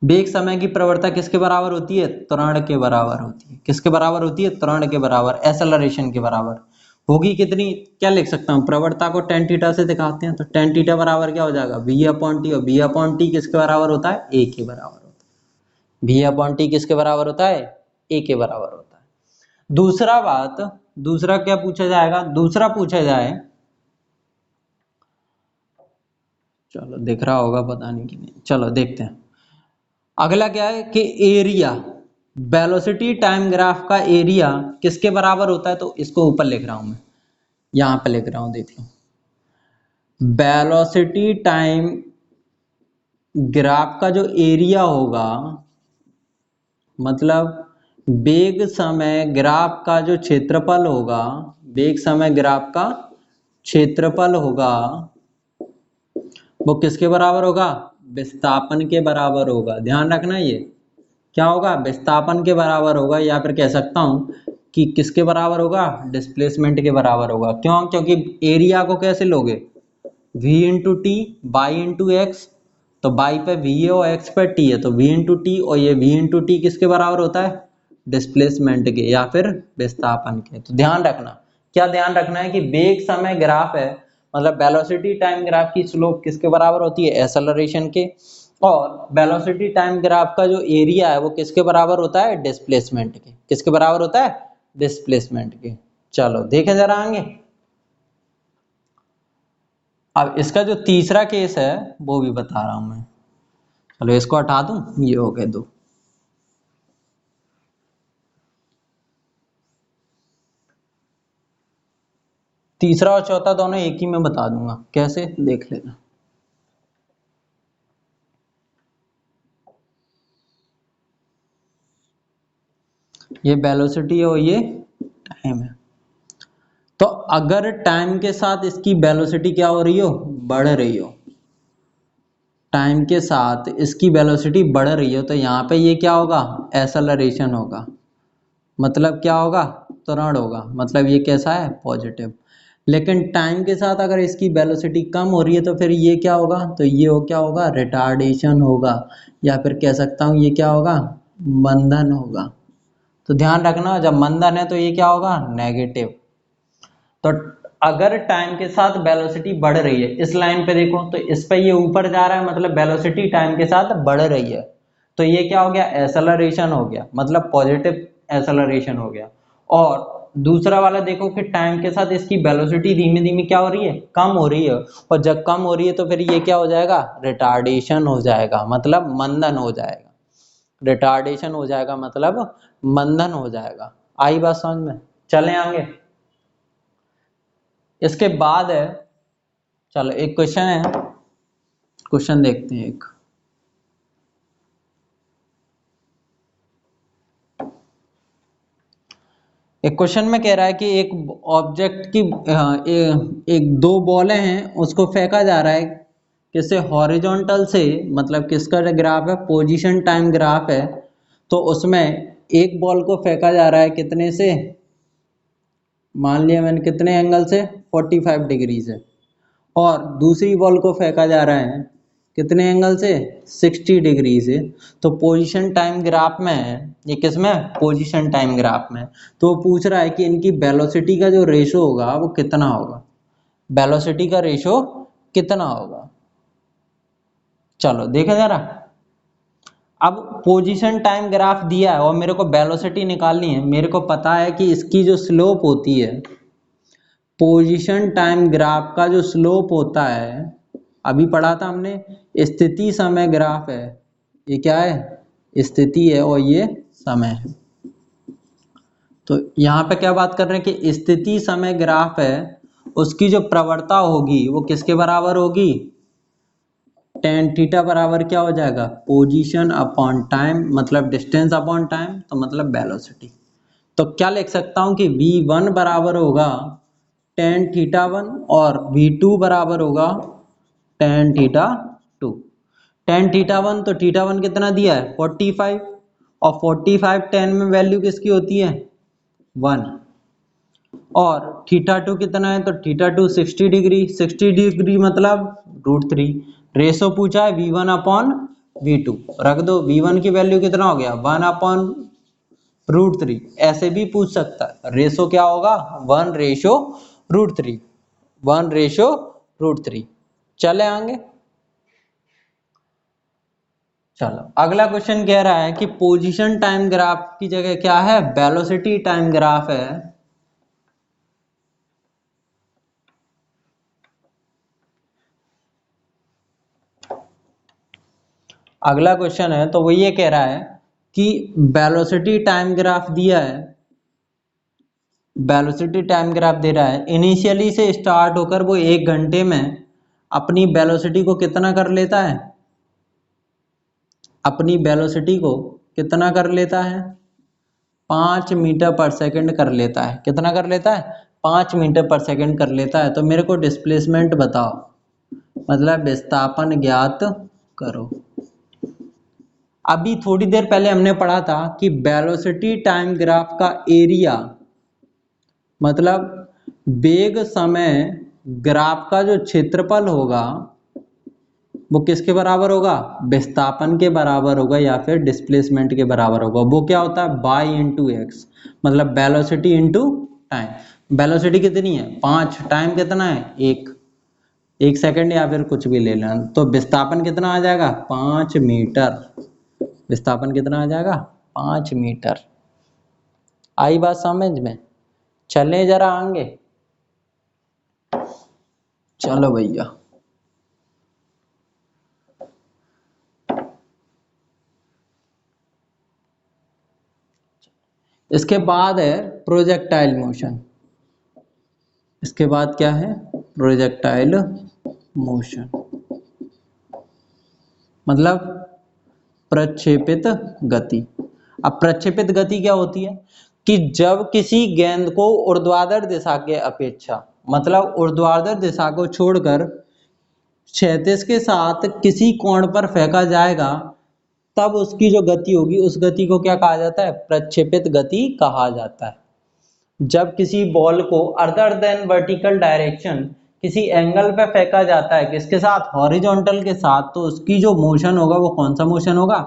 वेग समय की प्रवणता किसके बराबर होती है, त्वरण के बराबर होती है। किसके बराबर होती है, त्वरण के बराबर, एक्सेलरेशन के बराबर होगी। कितनी, क्या लिख सकता हूँ, प्रवणता को tan थीटा से दिखाते हैं। तो tan थीटा बराबर क्या हो जाएगा, v अपॉन टी। और v अपॉन टी किसके बराबर होता है, a के बराबर होता है। v अपॉन टी किसके बराबर होता है, a के बराबर होता है। दूसरा बात, दूसरा क्या पूछा जाएगा, दूसरा पूछा जाए, चलो दिख रहा होगा पता नहीं कि नहीं, चलो देखते हैं। अगला क्या है कि एरिया, वेलोसिटी टाइम ग्राफ का एरिया किसके बराबर होता है। तो इसको ऊपर लिख रहा हूं मैं, यहां पे लिख रहा हूं, देख लो। वेलोसिटी टाइम ग्राफ का जो एरिया होगा, मतलब वेग समय ग्राफ का जो क्षेत्रफल होगा, वेग समय ग्राफ का क्षेत्रफल होगा, वो किसके बराबर होगा? विस्थापन के बराबर होगा। ध्यान रखना, ये क्या होगा? विस्थापन के बराबर होगा, या फिर कह सकता हूं कि किसके बराबर होगा? डिस्प्लेसमेंट के बराबर होगा। क्यों? क्योंकि एरिया को कैसे लोगे? v into T by into x, तो बाई पे v है और x पे t है, तो v इंटू टी, और ये v इंटू टी किसके बराबर होता है? डिस्प्लेसमेंट के या फिर विस्थापन के। तो ध्यान रखना, क्या ध्यान रखना है कि वेग समय ग्राफ है, मतलब वेलोसिटी टाइम ग्राफ की स्लोप किसके बराबर होती है? एक्सेलरेशन के। और वेलोसिटी टाइम ग्राफ का जो एरिया है वो किसके बराबर होता है? डिस्प्लेसमेंट के। किसके बराबर होता है? डिस्प्लेसमेंट के। चलो देखें जरा आगे। अब इसका जो तीसरा केस है वो भी बता रहा हूं मैं। चलो इसको हटा दूं, ये हो गए दो। तीसरा और चौथा दोनों एक ही में बता दूंगा, कैसे देख लेना। ये वेलोसिटी है और ये टाइम है। तो अगर टाइम के साथ इसकी वेलोसिटी क्या हो रही हो? बढ़ रही हो, टाइम के साथ इसकी वेलोसिटी बढ़ रही हो, तो यहाँ पे ये क्या होगा? एक्सेलरेशन होगा। मतलब क्या होगा? त्वरण होगा। मतलब ये कैसा है? पॉजिटिव। लेकिन टाइम के साथ अगर इसकी वेलोसिटी कम हो रही है तो फिर ये क्या होगा? तो ये क्या होगा? रिटार्डेशन होगा, या फिर कह सकता हूँ ये क्या होगा? मंदन होगा। तो ध्यान रखना, जब मंदन है तो ये क्या होगा? नेगेटिव। तो अगर टाइम के साथ वेलोसिटी बढ़ रही है, इस लाइन पे देखो तो इस पे ये ऊपर जा रहा है, मतलब वेलोसिटी टाइम के साथ बढ़ रही है, तो ये क्या हो गया? एक्सेलरेशन हो गया, मतलब पॉजिटिव एक्सेलरेशन हो गया। और दूसरा वाला देखो कि टाइम के साथ इसकी वेलोसिटी धीमे धीमे क्या हो रही है? कम हो रही है, और जब कम हो रही है तो फिर ये क्या हो जाएगा? रिटार्डेशन हो जाएगा, मतलब मंदन हो जाएगा। रिटार्डेशन हो जाएगा मतलब मंदन हो जाएगा। आई बात समझ में? चलें आगे। इसके बाद है, चलो एक क्वेश्चन है, क्वेश्चन देखते हैं एक। एक क्वेश्चन में कह रहा है कि एक ऑब्जेक्ट की एक दो बॉलें हैं, उसको फेंका जा रहा है किससे? हॉरिजॉन्टल से। मतलब किसका ग्राफ है? पोजीशन टाइम ग्राफ है। तो उसमें एक बॉल को फेंका जा रहा है कितने से? मान लिया मैंने कितने एंगल से? 45 डिग्री से। और दूसरी बॉल को फेंका जा रहा है कितने एंगल से? 60 डिग्री से। तो पोजीशन टाइम ग्राफ में है, ये किसमें? पोजीशन टाइम ग्राफ में। तो वो पूछ रहा है कि इनकी वेलोसिटी का जो रेशो होगा वो कितना होगा? वेलोसिटी का रेशो कितना होगा? चलो देखें जरा। अब पोजीशन टाइम ग्राफ दिया है और मेरे को वेलोसिटी निकालनी है। मेरे को पता है कि इसकी जो स्लोप होती है, पोजीशन टाइम ग्राफ का जो स्लोप होता है, अभी पढ़ा था हमने, स्थिति समय ग्राफ है। ये क्या है? स्थिति है और ये समय है। तो यहाँ पे क्या बात कर रहे हैं कि स्थिति समय ग्राफ है, उसकी जो प्रवणता होगी वो किसके बराबर होगी? टेन थीटा बराबर क्या हो जाएगा? पोजीशन अपॉन टाइम, मतलब डिस्टेंस अपॉन टाइम, तो मतलब वेलोसिटी। तो क्या लिख सकता हूँ कि v1 बराबर होगा टेन थीटा वन, और v2 बराबर होगा tan theta two. Tan theta one, तो थीटा वन कितना दिया है? 45, और 45 टेन में वैल्यू किसकी होती है? 1। और थीटा टू कितना है? तो थीटा टू 60 डिग्री। 60 डिग्री मतलब √3। रेशो पूछा है v1 अपॉन v2, रख दो। v1 की वैल्यू कितना हो गया? 1 अपॉन √3। ऐसे भी पूछ सकता है, रेशो क्या होगा? 1:√3। 1:√3। चले आगे। चलो अगला क्वेश्चन कह रहा है कि पोजीशन टाइम ग्राफ की जगह क्या है? वेलोसिटी टाइम ग्राफ है। अगला क्वेश्चन है तो वो ये कह रहा है कि वेलोसिटी टाइम ग्राफ दिया है, वेलोसिटी टाइम ग्राफ दे रहा है, इनिशियली से स्टार्ट होकर वो 1 घंटे में अपनी वेलोसिटी को कितना कर लेता है? अपनी वेलोसिटी को कितना कर लेता है, 5 मीटर पर सेकंड कर लेता है। कितना कर लेता है, 5 मीटर पर सेकंड कर लेता है। तो मेरे को डिस्प्लेसमेंट बताओ, मतलब विस्थापन ज्ञात करो। अभी थोड़ी देर पहले हमने पढ़ा था कि वेलोसिटी टाइम ग्राफ का एरिया, मतलब वेग समय ग्राफ का जो क्षेत्रफल होगा वो किसके बराबर होगा, विस्थापन के बराबर होगा या फिर डिस्प्लेसमेंट के बराबर होगा। वो क्या होता है, बाई इंटू एक्स, मतलब वेलोसिटी इंटू टाइम। वेलोसिटी कितनी है 5, टाइम कितना है 1 सेकंड या फिर कुछ भी ले लेना। तो विस्थापन कितना आ जाएगा 5 मीटर, विस्थापन कितना आ जाएगा 5 मीटर। आई बात समझ में, चले जरा आगे, चलो भैया। इसके बाद है प्रोजेक्टाइल मोशन। इसके बाद क्या है, प्रोजेक्टाइल मोशन, मतलब प्रक्षेपित गति। अब प्रक्षेपित गति क्या होती है कि जब किसी गेंद को ऊर्ध्वाधर दिशा के अपेक्षा, मतलब ऊर्ध्वाधर दिशा को छोड़कर क्षैतिज के साथ किसी कोण पर फेंका जाएगा, तब उसकी जो गति होगी उस गति को क्या कहा जाता है, प्रक्षेपित गति कहा जाता है। जब किसी बॉल को अदर देन वर्टिकल डायरेक्शन किसी एंगल पे फेंका जाता है, किसके साथ, हॉरिजॉन्टल के साथ, तो उसकी जो मोशन होगा वो कौन सा मोशन होगा,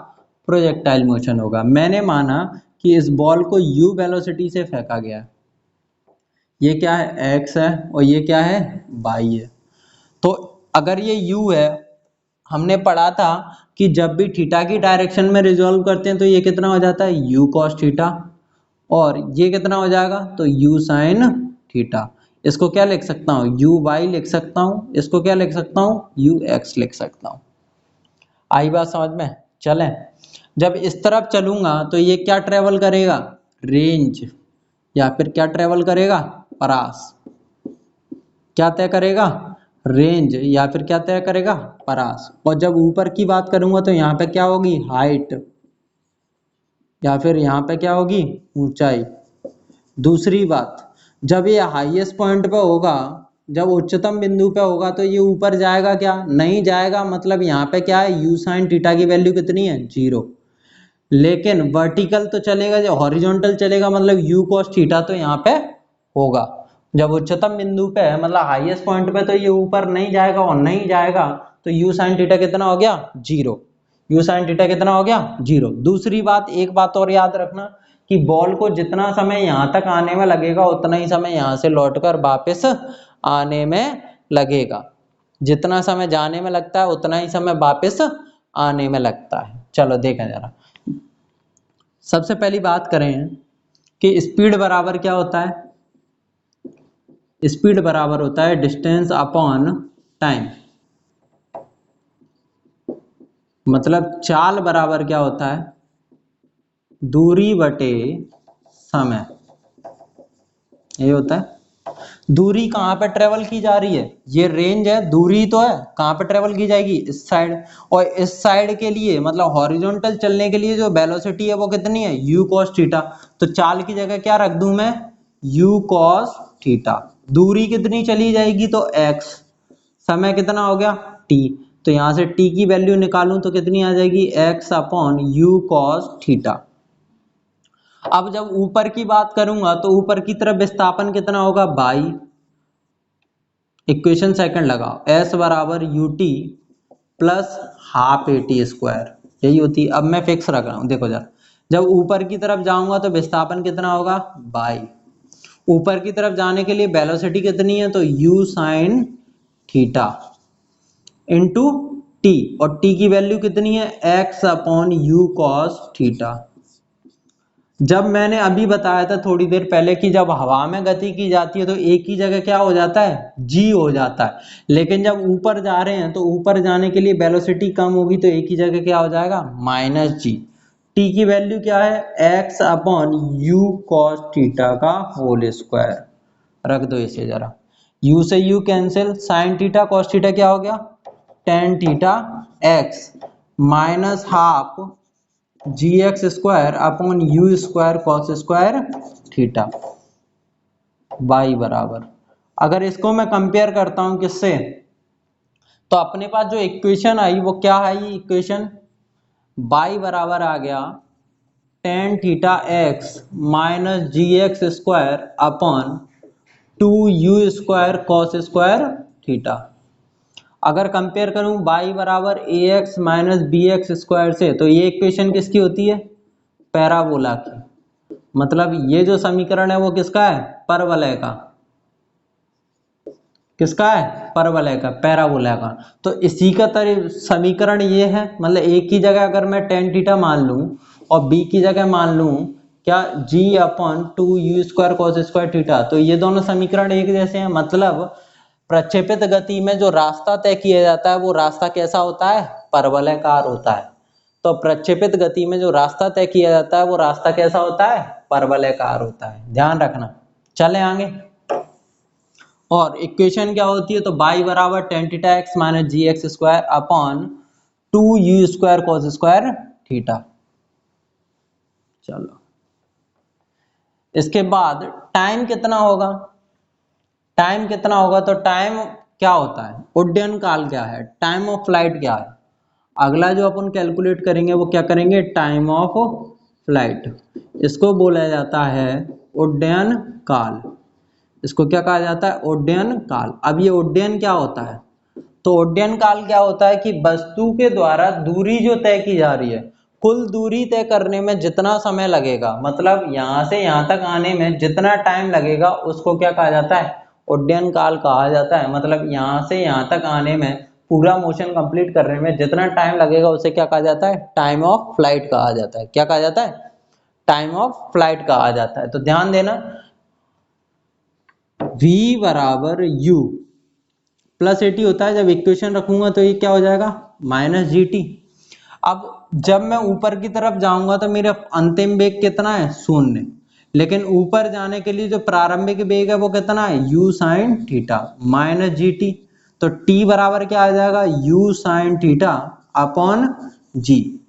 प्रोजेक्टाइल मोशन होगा। मैंने माना कि इस बॉल को u वेलोसिटी से फेंका गया, ये क्या है x है और ये क्या है y है। तो अगर ये u है, हमने पढ़ा था कि जब भी थीटा की डायरेक्शन में रिजॉल्व करते हैं तो ये कितना हो जाता है u cos थीटा, और ये कितना हो जाएगा तो u sin थीटा। इसको क्या लिख सकता हूँ, u y लिख सकता हूँ, इसको क्या लिख सकता हूँ, u x लिख सकता हूँ। आई बात समझ में, चलें। जब इस तरफ चलूंगा तो ये क्या ट्रेवल करेगा, रेंज, या फिर क्या ट्रेवल करेगा, परास। क्या तय करेगा, रेंज, या फिर क्या तय करेगा, परास। और जब ऊपर की बात करूंगा तो यहाँ पे क्या होगी, हाइट, या फिर यहाँ पे क्या होगी, ऊंचाई। दूसरी बात, जब ये हाईएस्ट पॉइंट पे होगा, जब उच्चतम बिंदु पे होगा तो ये ऊपर जाएगा क्या, नहीं जाएगा, मतलब यहाँ पे क्या है, u sin थीटा की वैल्यू कितनी है 0। लेकिन वर्टिकल तो चलेगा, जो हॉरिजॉन्टल चलेगा, मतलब u cos थीटा तो यहाँ पे होगा। जब उच्चतम बिंदु पे है, मतलब हाईएस्ट पॉइंट पे, तो ये ऊपर नहीं जाएगा, और नहीं जाएगा तो u sin थीटा कितना हो गया 0, u sin थीटा कितना हो गया 0। दूसरी बात, एक बात और याद रखना कि बॉल को जितना समय यहाँ तक आने में लगेगा उतना ही समय यहाँ से लौटकर वापस आने में लगेगा। जितना समय जाने में लगता है उतना ही समय वापस आने में लगता है। चलो देखा जरा, सबसे पहली बात करें कि स्पीड बराबर क्या होता है। स्पीड बराबर होता है डिस्टेंस अपॉन टाइम, मतलब चाल बराबर क्या होता है, दूरी बटे समय। ये होता है दूरी कहाँ पे ट्रेवल की जा रही है, ये रेंज है, दूरी तो है, कहाँ पे ट्रेवल की जाएगी, इस साइड। और इस साइड के लिए, मतलब हॉरिजॉन्टल चलने के लिए जो वेलोसिटी है वो कितनी है, u cos थीटा। तो चाल की जगह क्या रख दूं मैं, u cos थीटा। दूरी कितनी चली जाएगी तो x, समय कितना हो गया t, तो यहां से t की वैल्यू निकालूं तो कितनी आ जाएगी, x upon u cos theta. अब जब ऊपर की बात करूंगा तो ऊपर की तरफ विस्थापन कितना होगा, बाई, इक्वेशन सेकंड लगाओ, s बराबर ut plus half AT square, यही होती है। अब मैं फिक्स रख रहा हूं, देखो जरा, जब ऊपर की तरफ जाऊंगा तो विस्थापन कितना होगा, बाई, ऊपर की तरफ जाने के लिए वेलोसिटी कितनी है तो u sin theta into T, और टी की वैल्यू कितनी है, x upon u cos theta. जब मैंने अभी बताया था थोड़ी देर पहले कि जब हवा में गति की जाती है तो एक ही जगह क्या हो जाता है, g हो जाता है, लेकिन जब ऊपर जा रहे हैं तो ऊपर जाने के लिए वेलोसिटी कम होगी तो एक ही जगह क्या हो जाएगा, माइनस जी। टी की वैल्यू क्या है, x upon u cos theta का होल स्क्वायर। रख दो इसे जरा, u से u cancel, sine theta cos theta क्या हो गया, tan theta x minus half g x square upon u square cos square theta y बराबर। अगर इसको मैं कंपेयर करता हूं किससे, तो अपने पास जो इक्वेशन आई वो क्या है, ये इक्वेशन y बराबर आ गया tan theta x minus g x square upon 2u square cos square theta. अगर कंपेयर करूं y बराबर a x minus b x square से, तो ये इक्वेशन किसकी होती है, पैराबोला की। मतलब ये जो समीकरण है वो किसका है, परवलय का। किसका है, परवलय का, पैराबोला का। तो इसी का समीकरण ये है। मतलब एक की जगह अगर मैं टेन थीटा मान लूं और बी की जगह मान लूं क्या, g upon 2u square cos square theta, तो ये दोनों समीकरण एक जैसे हैं। मतलब प्रक्षेपित गति में जो रास्ता तय किया जाता है वो रास्ता कैसा होता है, परवलयाकार होता है। तो प्रक्षेपित गति में जो रास्ता तय किया जाता है वो रास्ता कैसा होता है, परवलयाकार होता है, ध्यान रखना। चले आगे, और इक्वेशन क्या होती है, तो y बराबर tan theta x minus g x square upon 2u square cos square theta. चलो, इसके बाद टाइम कितना होगा, टाइम कितना होगा, तो टाइम क्या होता है, उड्डयन काल क्या है, टाइम ऑफ फ्लाइट क्या है। अगला जो अपन कैलकुलेट करेंगे वो क्या करेंगे, टाइम ऑफ फ्लाइट। इसको बोला जाता है उड्डयन काल। इसको क्या कहा जाता है, उड्डयन काल। अब ये उड्डयन क्या होता है, तो उड्डयन काल क्या होता है कि वस्तु के द्वारा दूरी जो तय की जा रही है, कुल दूरी तय करने में जितना समय लगेगा, मतलब यहां से यहां तक आने में जितना टाइम लगेगा, उसको क्या कहा जाता है, उड्डयन काल कहा जाता है। मतलब यहां से यहां तक आने में, पूरा मोशन कंप्लीट करने में जितना टाइम लगेगा उसे क्या कहा जाता है, टाइम ऑफ फ्लाइट कहा जाता है। क्या कहा जाता है, टाइम ऑफ फ्लाइट कहा जाता है। तो ध्यान देना, v बराबर u प्लस एटी होता है। जब इक्वेशन रखूंगा तो ये क्या हो जाएगा, माइनस जी टी। अब जब मैं ऊपर की तरफ जाऊंगा तो मेरा अंतिम वेग कितना है, शून्य। लेकिन ऊपर जाने के लिए जो प्रारंभिक वेग है वो कितना है, u sine theta minus g T. तो t बराबर क्या आ जाएगा, u साइन थीटा अपॉन जी,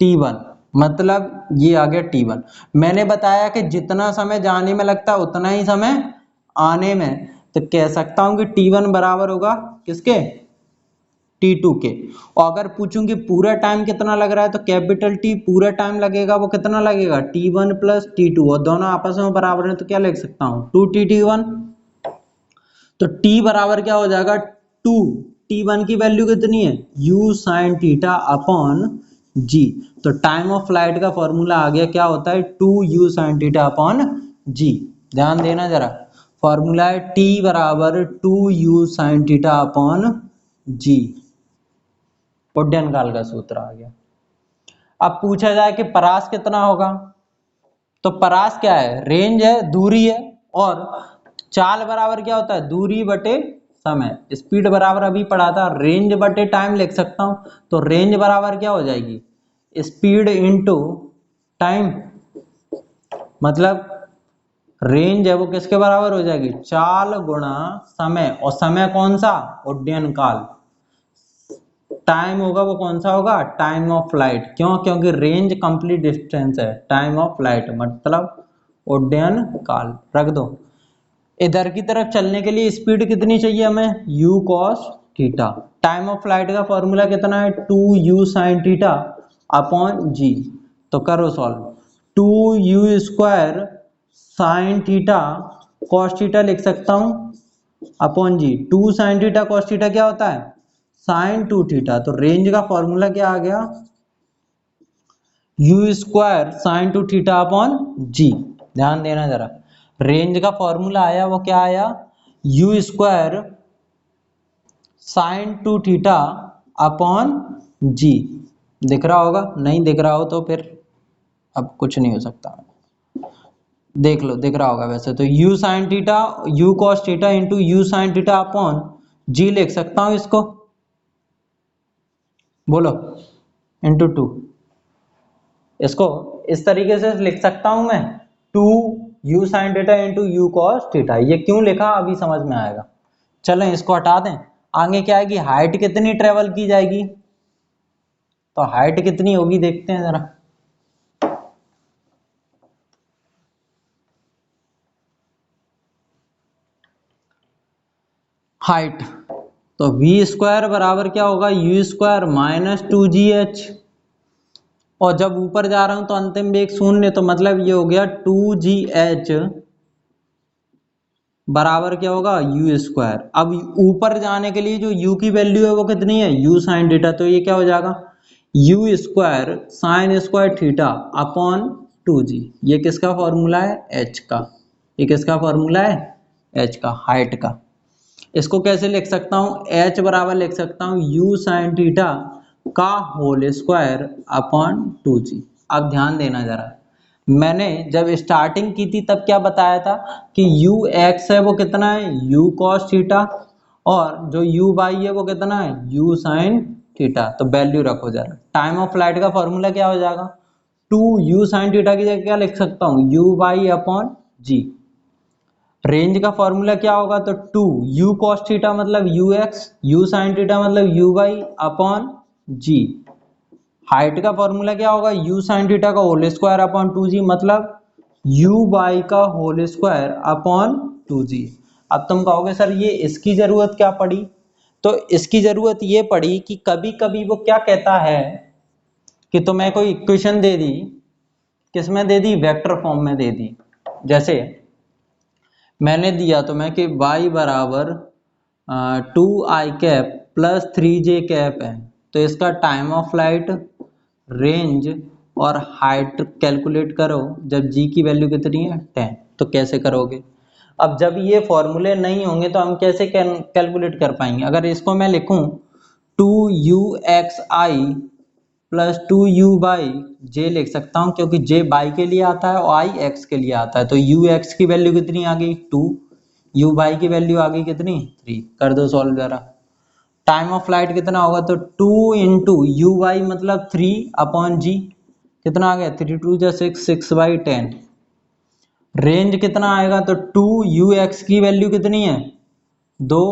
t1। मतलब ये आ गया t1। मैंने बताया कि जितना समय जाने में लगता है उतना ही समय आने में, तो कह सकता हूं कि t1 बराबर होगा किसके, t2 के। और अगर पूछूं कि पूरा टाइम कितना लग रहा है, तो कैपिटल T पूरा टाइम लगेगा वो कितना लगेगा, t1 प्लस t2, और दोनों आपस में बराबर है तो क्या लिख सकता हूं, 2t1। तो t बराबर क्या हो जाएगा, 2, t1 की वैल्यू कितनी है, u sine theta upon g। तो टाइम ऑफ फ्लाइट का फॉर्मूला आ गया, क्या होता है, 2u sine theta upon g। ध्यान देना जरा, फॉर्मूला है t बराबर 2u sine theta upon g। उड्डयन काल का सूत्र आ गया। अब पूछा जाए कि परास कितना होगा, तो परास क्या है, रेंज है, दूरी है। और चाल बराबर क्या होता है, दूरी बटे समय। स्पीड बराबर अभी पढ़ा था, रेंज बटे टाइम लिख सकता हूं। तो रेंज बराबर क्या हो जाएगी, स्पीड इंटू टाइम। मतलब रेंज है वो किसके बराबर हो जाएगी, चाल गुणा समय। और समय कौन सा, उड्डयन काल। टाइम होगा वो कौन सा होगा, टाइम ऑफ फ्लाइट। क्यों, क्योंकि रेंज कंप्लीट डिस्टेंस है, टाइम ऑफ फ्लाइट मतलब उड्डयन काल। रख दो। इधर की तरफ चलने के लिए स्पीड कितनी चाहिए हमें, u cos theta. Time of flight का फॉर्मूला कितना है, 2u sin theta upon g। तो करो solve, 2u square sine theta cos theta लिख सकता हूं upon g। 2 sin theta cos theta क्या होता है, साइन 2 थीटा। तो रेंज का फॉर्मूला क्या आ गया, u square sine 2 theta upon g। ध्यान देना जरा, रेंज का फॉर्मूला आया वो क्या आया, u square sine 2 theta upon g। दिख रहा होगा, नहीं दिख रहा हो तो फिर अब कुछ नहीं हो सकता, देख लो, दिख रहा होगा वैसे तो। u sine theta, u cos theta into u sine theta upon g लिख सकता हूं इसको, बोलो, इंटू 2। इसको इस तरीके से लिख सकता हूं मैं, 2u sine theta into u cos theta. ये क्यों लिखा अभी समझ में आएगा। चलें इसको हटा दें। आगे क्या है कि हाइट कितनी ट्रेवल की जाएगी, तो हाइट कितनी होगी देखते हैं जरा। हाइट तो वी स्क्वायर बराबर क्या होगा, यू स्क्वायर माइनस 2GH, और जब ऊपर जा रहा हूं तो अंतिम वेग शून्य, तो मतलब ये हो गया 2GH बराबर क्या होगा, यू स्क्वायर। अब ऊपर जाने के लिए जो यू की वैल्यू है वो कितनी है, यू साइन थीटा, तो ये क्या हो जाएगा, you square sine square theta upon 2G। ये किसका फॉर्मूला है, एच का। ये किसका फॉर्मूला है, एच का, हाइट का। इसको कैसे लिख सकता हूं, एच बराबर लिख सकता हूं यू साइन थीटा का होल स्क्वायर अपॉन 2G। अब ध्यान देना जरा, मैंने जब स्टार्टिंग की थी तब क्या बताया था कि यू एक्स है वो कितना है, यू कॉस थीटा, और जो यू वाई है वो कितना है, यू साइन थीटा। तो वैल्यू रखो जरा, टाइम ऑफ फ्लाइट का फॉर्मूला क्या हो जाएगा, 2 यू साइन थीटा की जगह क्या लिख सकता हूँ, u y upon g. Range का फॉर्मूला क्या होगा, तो 2 यू कॉस थीटा मतलब u x, u sine theta मतलब u y upon g. Height का फॉर्मूला क्या होगा, यू साइन थीटा का होल स्क्वायर अपॉन 2G मतलब यू वाई का होल स्क्वायर अपॉन 2G। अब तुम कहोगे सर ये इसकी जरूरत क्या पड़ी, तो इसकी जरूरत ये पड़ी कि कभी कभी वो क्या कहता है कि तुम्हें कोई इक्वेशन दे दी, किसमें दे दी, वेक्टर फॉर्म में दे दी। जैसे मैंने दिया तुम्हें कि y बराबर 2i cap plus 3j cap है, तो इसका टाइम ऑफ फ्लाइट, रेंज और हाइट कैलकुलेट करो जब g की वैल्यू कितनी है 10। तो कैसे करोगे, अब जब ये फॉर्मूले नहीं होंगे तो हम कैसे कैलकुलेट कर पाएंगे। अगर इसको मैं लिखूं 2uxi प्लस 2u/, जे लिख सकता हूं क्योंकि जे बाई के लिए आता है और आई एक्स के लिए आता है। तो यू एक्स की वैल्यू कितनी आ गई 2, यू बाई की वैल्यू आ गई कितनी 3। कर दो सॉल्व जरा। टाइम ऑफ फ्लाइट कितना होगा, तो 2 इंटू यू वाई मतलब 3 अपॉन जी, कितना आ गया 3 2 जा 6, 6/10। रेंज कितना आएगा, तो 2 यू एक्स की वैल्यू कितनी है 2,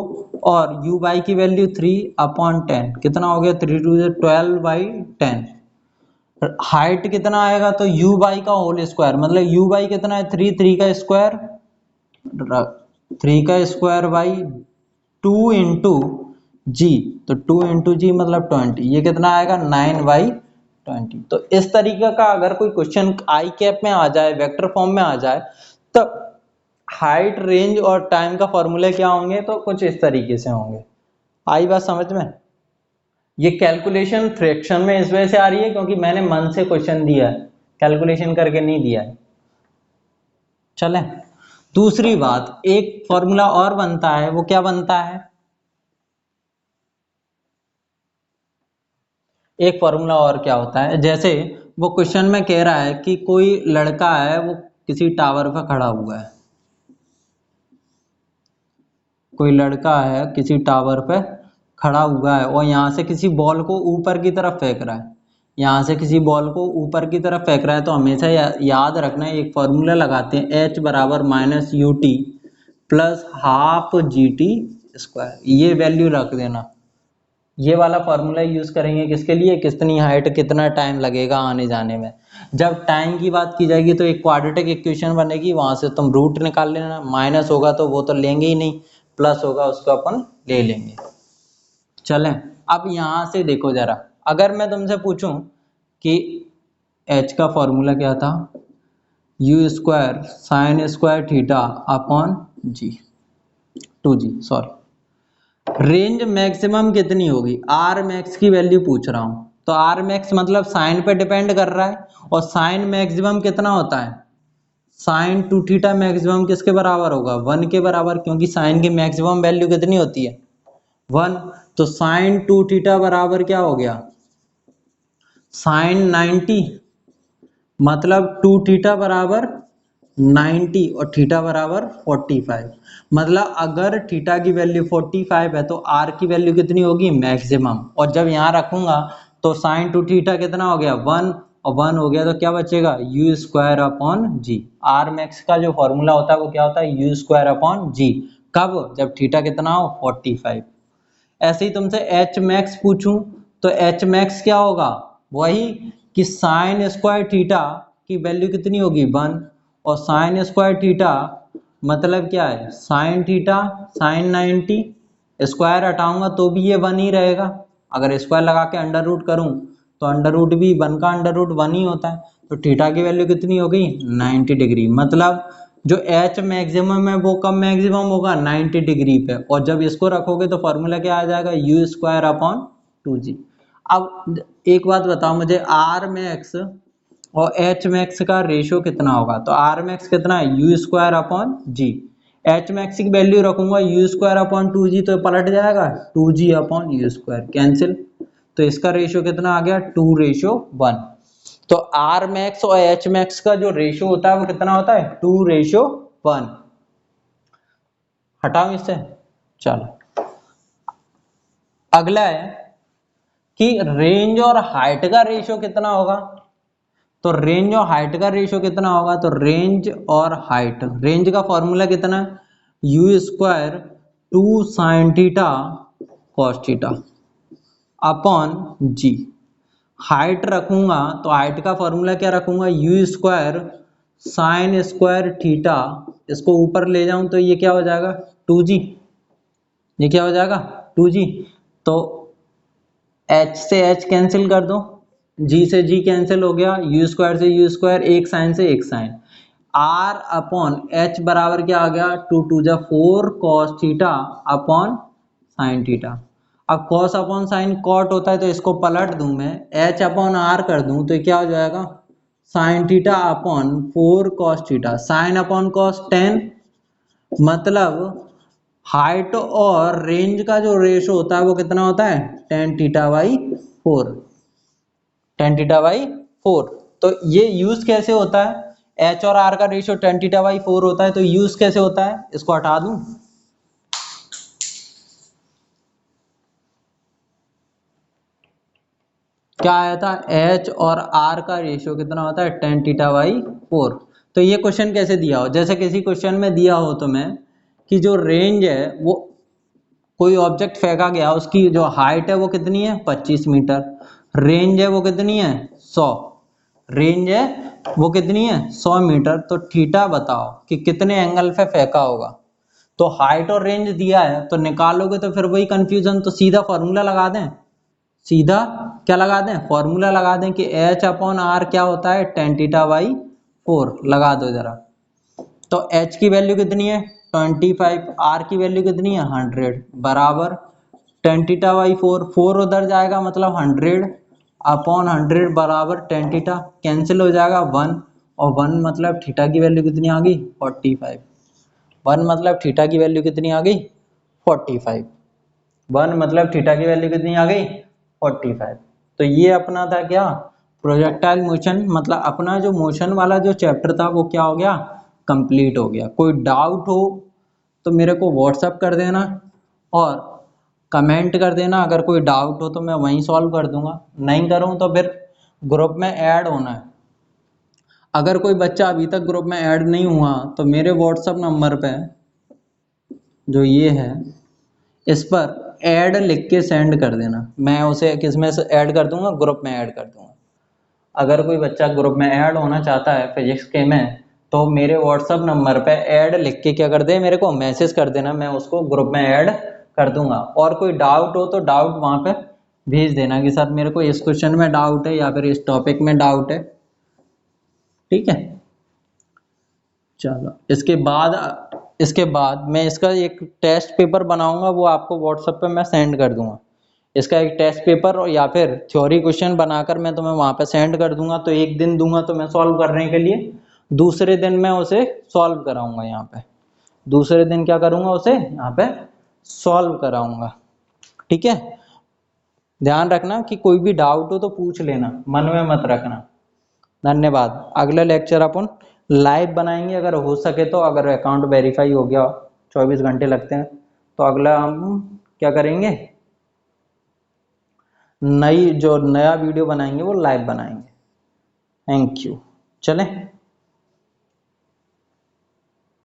और यू बाई की वैल्यू 3 अपॉन 10, कितना हो गया 3 2 जा 12/10। हाइट कितना आएगा, तो यू बाई का होल स्क्वायर मतलब यू बाई कितना है 3, 3 का स्क्वायर, 3 का स्क्वायर बाई 2 इंटू जी, तो 2 इंटू जी मतलब 20, ये कितना आएगा 9/20। तो इस तरीके का अगर कोई क्वेश्चन आई कैप में आ जाए, वेक्टर फॉर्म में आ जाए, तो हाइट, रेंज और टाइम का फॉर्मूले क्या होंगे, तो कुछ इस तरीके से होंगे। आई बात समझ में। ये कैलकुलेशन फ्रैक्शन में इस वजह से आ रही है क्योंकि मैंने मन से क्वेश्चन दिया है, कैलकुलेशन करके नहीं दिया है। चले दूसरी बात, एक फॉर्मूला और बनता है, वो क्या बनता है, एक फॉर्मूला और क्या होता है, जैसे वो क्वेश्चन में कह रहा है कि कोई लड़का है वो किसी टावर पर खड़ा हुआ है, कोई लड़का है किसी टावर पे खड़ा हुआ है और यहाँ से किसी बॉल को ऊपर की तरफ फेंक रहा है, यहाँ से किसी बॉल को ऊपर की तरफ फेंक रहा है। तो हमेशा याद रखना है, एक फॉर्मूला लगाते हैं, h बराबर minus U T plus half G T square, ये वैल्यू रख देना। ये वाला फॉर्मूला यूज करेंगे किसके लिए, कितनी हाइट कितना टाइम लगेगा आने जाने में। जब टाइम की बात की जाएगी तो एक क्वाड्रेटिक इक्वेशन बनेगी, वहां से तुम रूट निकाल लेना, माइनस होगा तो वो तो लेंगे ही नहीं, प्लस होगा उसको अपन ले लेंगे। चलें अब यहां से देखो जरा, अगर मैं तुमसे पूछूं कि h का फॉर्मूला क्या था, u square sine square theta upon g, 2G sorry. Range maximum कितनी होगी, आर मैक्स की वैल्यू पूछ रहा हूं, तो आर मैक्स मतलब साइन पे डिपेंड कर रहा है, और साइन मैक्सिमम कितना होता है, साइन 2 थीटा मैक्सिमम किसके बराबर होगा 1 के बराबर, क्योंकि साइन की मैक्सिमम वैल्यू कितनी होती है 1। तो साइन 2 थीटा बराबर क्या हो गया, साइन 90 मतलब 2 थीटा बराबर 90 और थीटा बराबर 45। मतलब अगर थीटा की वैल्यू 45 है तो आर की वैल्यू कितनी होगी मैक्सिमम, और जब यहाँ रखूंगा तो साइन 2 थीटा कितना हो गया 1, और 1 हो गया तो क्या बचेगा u square upon g. R max का जो फॉर्मूला होता है वो क्या होता है यू स्क्वायर अपॉन जी, कब, जब थीटा कितना हो 45। ऐसे ही तुमसे एच मैक्स पूछूं तो एच मैक्स क्या होगा, वही कि साइन स्क्वायर थीटा की वैल्यू कितनी होगी 1, और साइन स्क्वायर थीटा मतलब क्या है साइन थीटा साइन 90, स्क्वायर हटाऊंगा तो भी ये 1 ही रहेगा, अगर स्क्वायर लगा के अंडर रूट करूं तो अंडर रूट भी 1 का अंडर रूट 1 ही होता है, तो थीटा की वैल्यू कितनी हो गई 90 डिग्री। मतलब जो एच मैक्सिमम है वो कब मैक्सिमम होगा 90 डिग्री पे, और जब इसको रखोगे तो फॉर्मूला क्या आ जाएगा यू स्क्वायर अपॉन 2g। अब एक बात बताओ मुझे, आर मैक्स और एच मैक्स का रेशियो कितना होगा, तो आर मैक्स कितना है u square upon g, h max की वैल्यू रखूंगा यू स्क्वायर अपॉन 2g तो पलट जाएगा 2g upon u square, cancel, तो इसका रेशियो कितना आ गया 2:1। तो आर मैक्स और एच मैक्स का जो रेशियो होता है वो कितना होता है 2:1। हटाओ इससे। चलो अगला है कि रेंज और हाइट का रेशियो कितना होगा, तो रेंज और हाइट का रेशियो कितना होगा, तो रेंज और हाइट, रेंज का फॉर्मूला कितना है u square 2 sine theta cos theta upon g. Height रखूंगा तो हाइट का फॉर्मूला क्या रखूंगा u square sine square theta, इसको ऊपर ले जाऊं तो ये क्या हो जाएगा 2g, ये क्या हो जाएगा 2g, तो h से h कैंसिल कर दो, g से g कैंसिल हो गया, u स्क्वायर से u स्क्वायर, एक साइन से एक साइन, r अपॉन h बराबर क्या आ गया 2 2 जा 4 cos theta upon sine theta. अब cos अपॉन साइन कॉट होता है तो इसको पलट दूं मैं h अपॉन r कर दूं तो क्या हो जाएगा sine theta upon 4 cos theta, sine upon cos 10, मतलब हाइट और रेंज का जो रेशो होता है वो कितना होता है tan theta by 4, tan theta by 4। तो ये यूज कैसे होता है, h और r का रेशियो tan थीटा बाई 4 होता है, तो यूज कैसे होता है इसको हटा दूं, क्या आया था h और r का रेशियो कितना होता है tan थीटा बाई 4। तो ये क्वेश्चन कैसे दिया हो, जैसे किसी क्वेश्चन में दिया हो तुम्हें कि जो रेंज है वो कोई ऑब्जेक्ट फेंका गया उसकी जो हाइट है वो कितनी है 25 मीटर, रेंज है वो कितनी है 100, रेंज है वो कितनी है 100 मीटर, तो थीटा बताओ कि कितने एंगल पे फेंका होगा। तो हाइट और रेंज दिया है तो निकालोगे तो फिर वही कंफ्यूजन, तो सीधा फॉर्मूला लगा दें, सीधा क्या लगा दें फॉर्मूला लगा दें कि एच अपॉन आर क्या होता है tan थीटा बाई 4, लगा दो जरा, तो h की वैल्यू कितनी है 25, r की वैल्यू कितनी है 100, बराबर tan थीटा बाई 4, 4 उधर जाएगा मतलब 100 अपॉन 100 बराबर tan थीटा, कैंसिल हो जाएगा 1, और 1 मतलब थीटा की वैल्यू कितनी आ गई 45, 1 मतलब थीटा की वैल्यू कितनी आ गई 45, 1 मतलब थीटा की वैल्यू कितनी आ गई 45। तो ये अपना था क्या प्रोजेक्टाइल मोशन, मतलब अपना जो मोशन वाला जो चैप्टर था वो क्या हो गया कंप्लीट हो गया। कोई डाउट हो तो मेरे को व्हाट्सअप कर देना और कमेंट कर देना, अगर कोई डाउट हो तो मैं वहीं सॉल्व कर दूंगा, नहीं करूँ तो फिर ग्रुप में ऐड होना है। अगर कोई बच्चा अभी तक ग्रुप में ऐड नहीं हुआ तो मेरे व्हाट्सअप नंबर पे जो ये है इस पर ऐड लिख के सेंड कर देना, मैं उसे किस में से ऐड कर दूंगा ग्रुप में ऐड कर दूंगा। अगर कोई बच्चा ग्रुप में ऐड होना चाहता है फिजिक्स के में तो मेरे व्हाट्सअप नंबर पे ऐड लिख के क्या कर दे मेरे को मैसेज कर देना, मैं उसको ग्रुप में ऐड कर दूंगा। और कोई डाउट हो तो डाउट वहाँ पे भेज देना कि सर मेरे को इस क्वेश्चन में डाउट है या फिर इस टॉपिक में डाउट है, ठीक है। चलो इसके बाद मैं इसका एक टेस्ट पेपर बनाऊंगा, वो आपको व्हाट्सएप पे मैं सेंड कर दूंगा। इसका एक टेस्ट पेपर और या फिर थ्योरी क्वेश्चन बनाकर मैं तुम्हें वहां पे सेंड कर दूंगा, तो एक दिन दूंगा तो मैं सॉल्व करने के लिए, दूसरे दिन मैं उसे सॉल्व कराऊंगा यहाँ पे, दूसरे दिन क्या करूंगा उसे यहाँ पे सॉल्व कराऊंगा, ठीक है। ध्यान रखना कि कोई भी डाउट हो तो पूछ लेना, मन में मत रखना। धन्यवाद। अगला लेक्चर अपन लाइव बनाएंगे अगर हो सके तो, अगर अकाउंट वेरीफाई हो गया, 24 घंटे लगते हैं, तो अगला हम क्या करेंगे नया वीडियो बनाएंगे वो लाइव बनाएंगे। Thank you. चलें।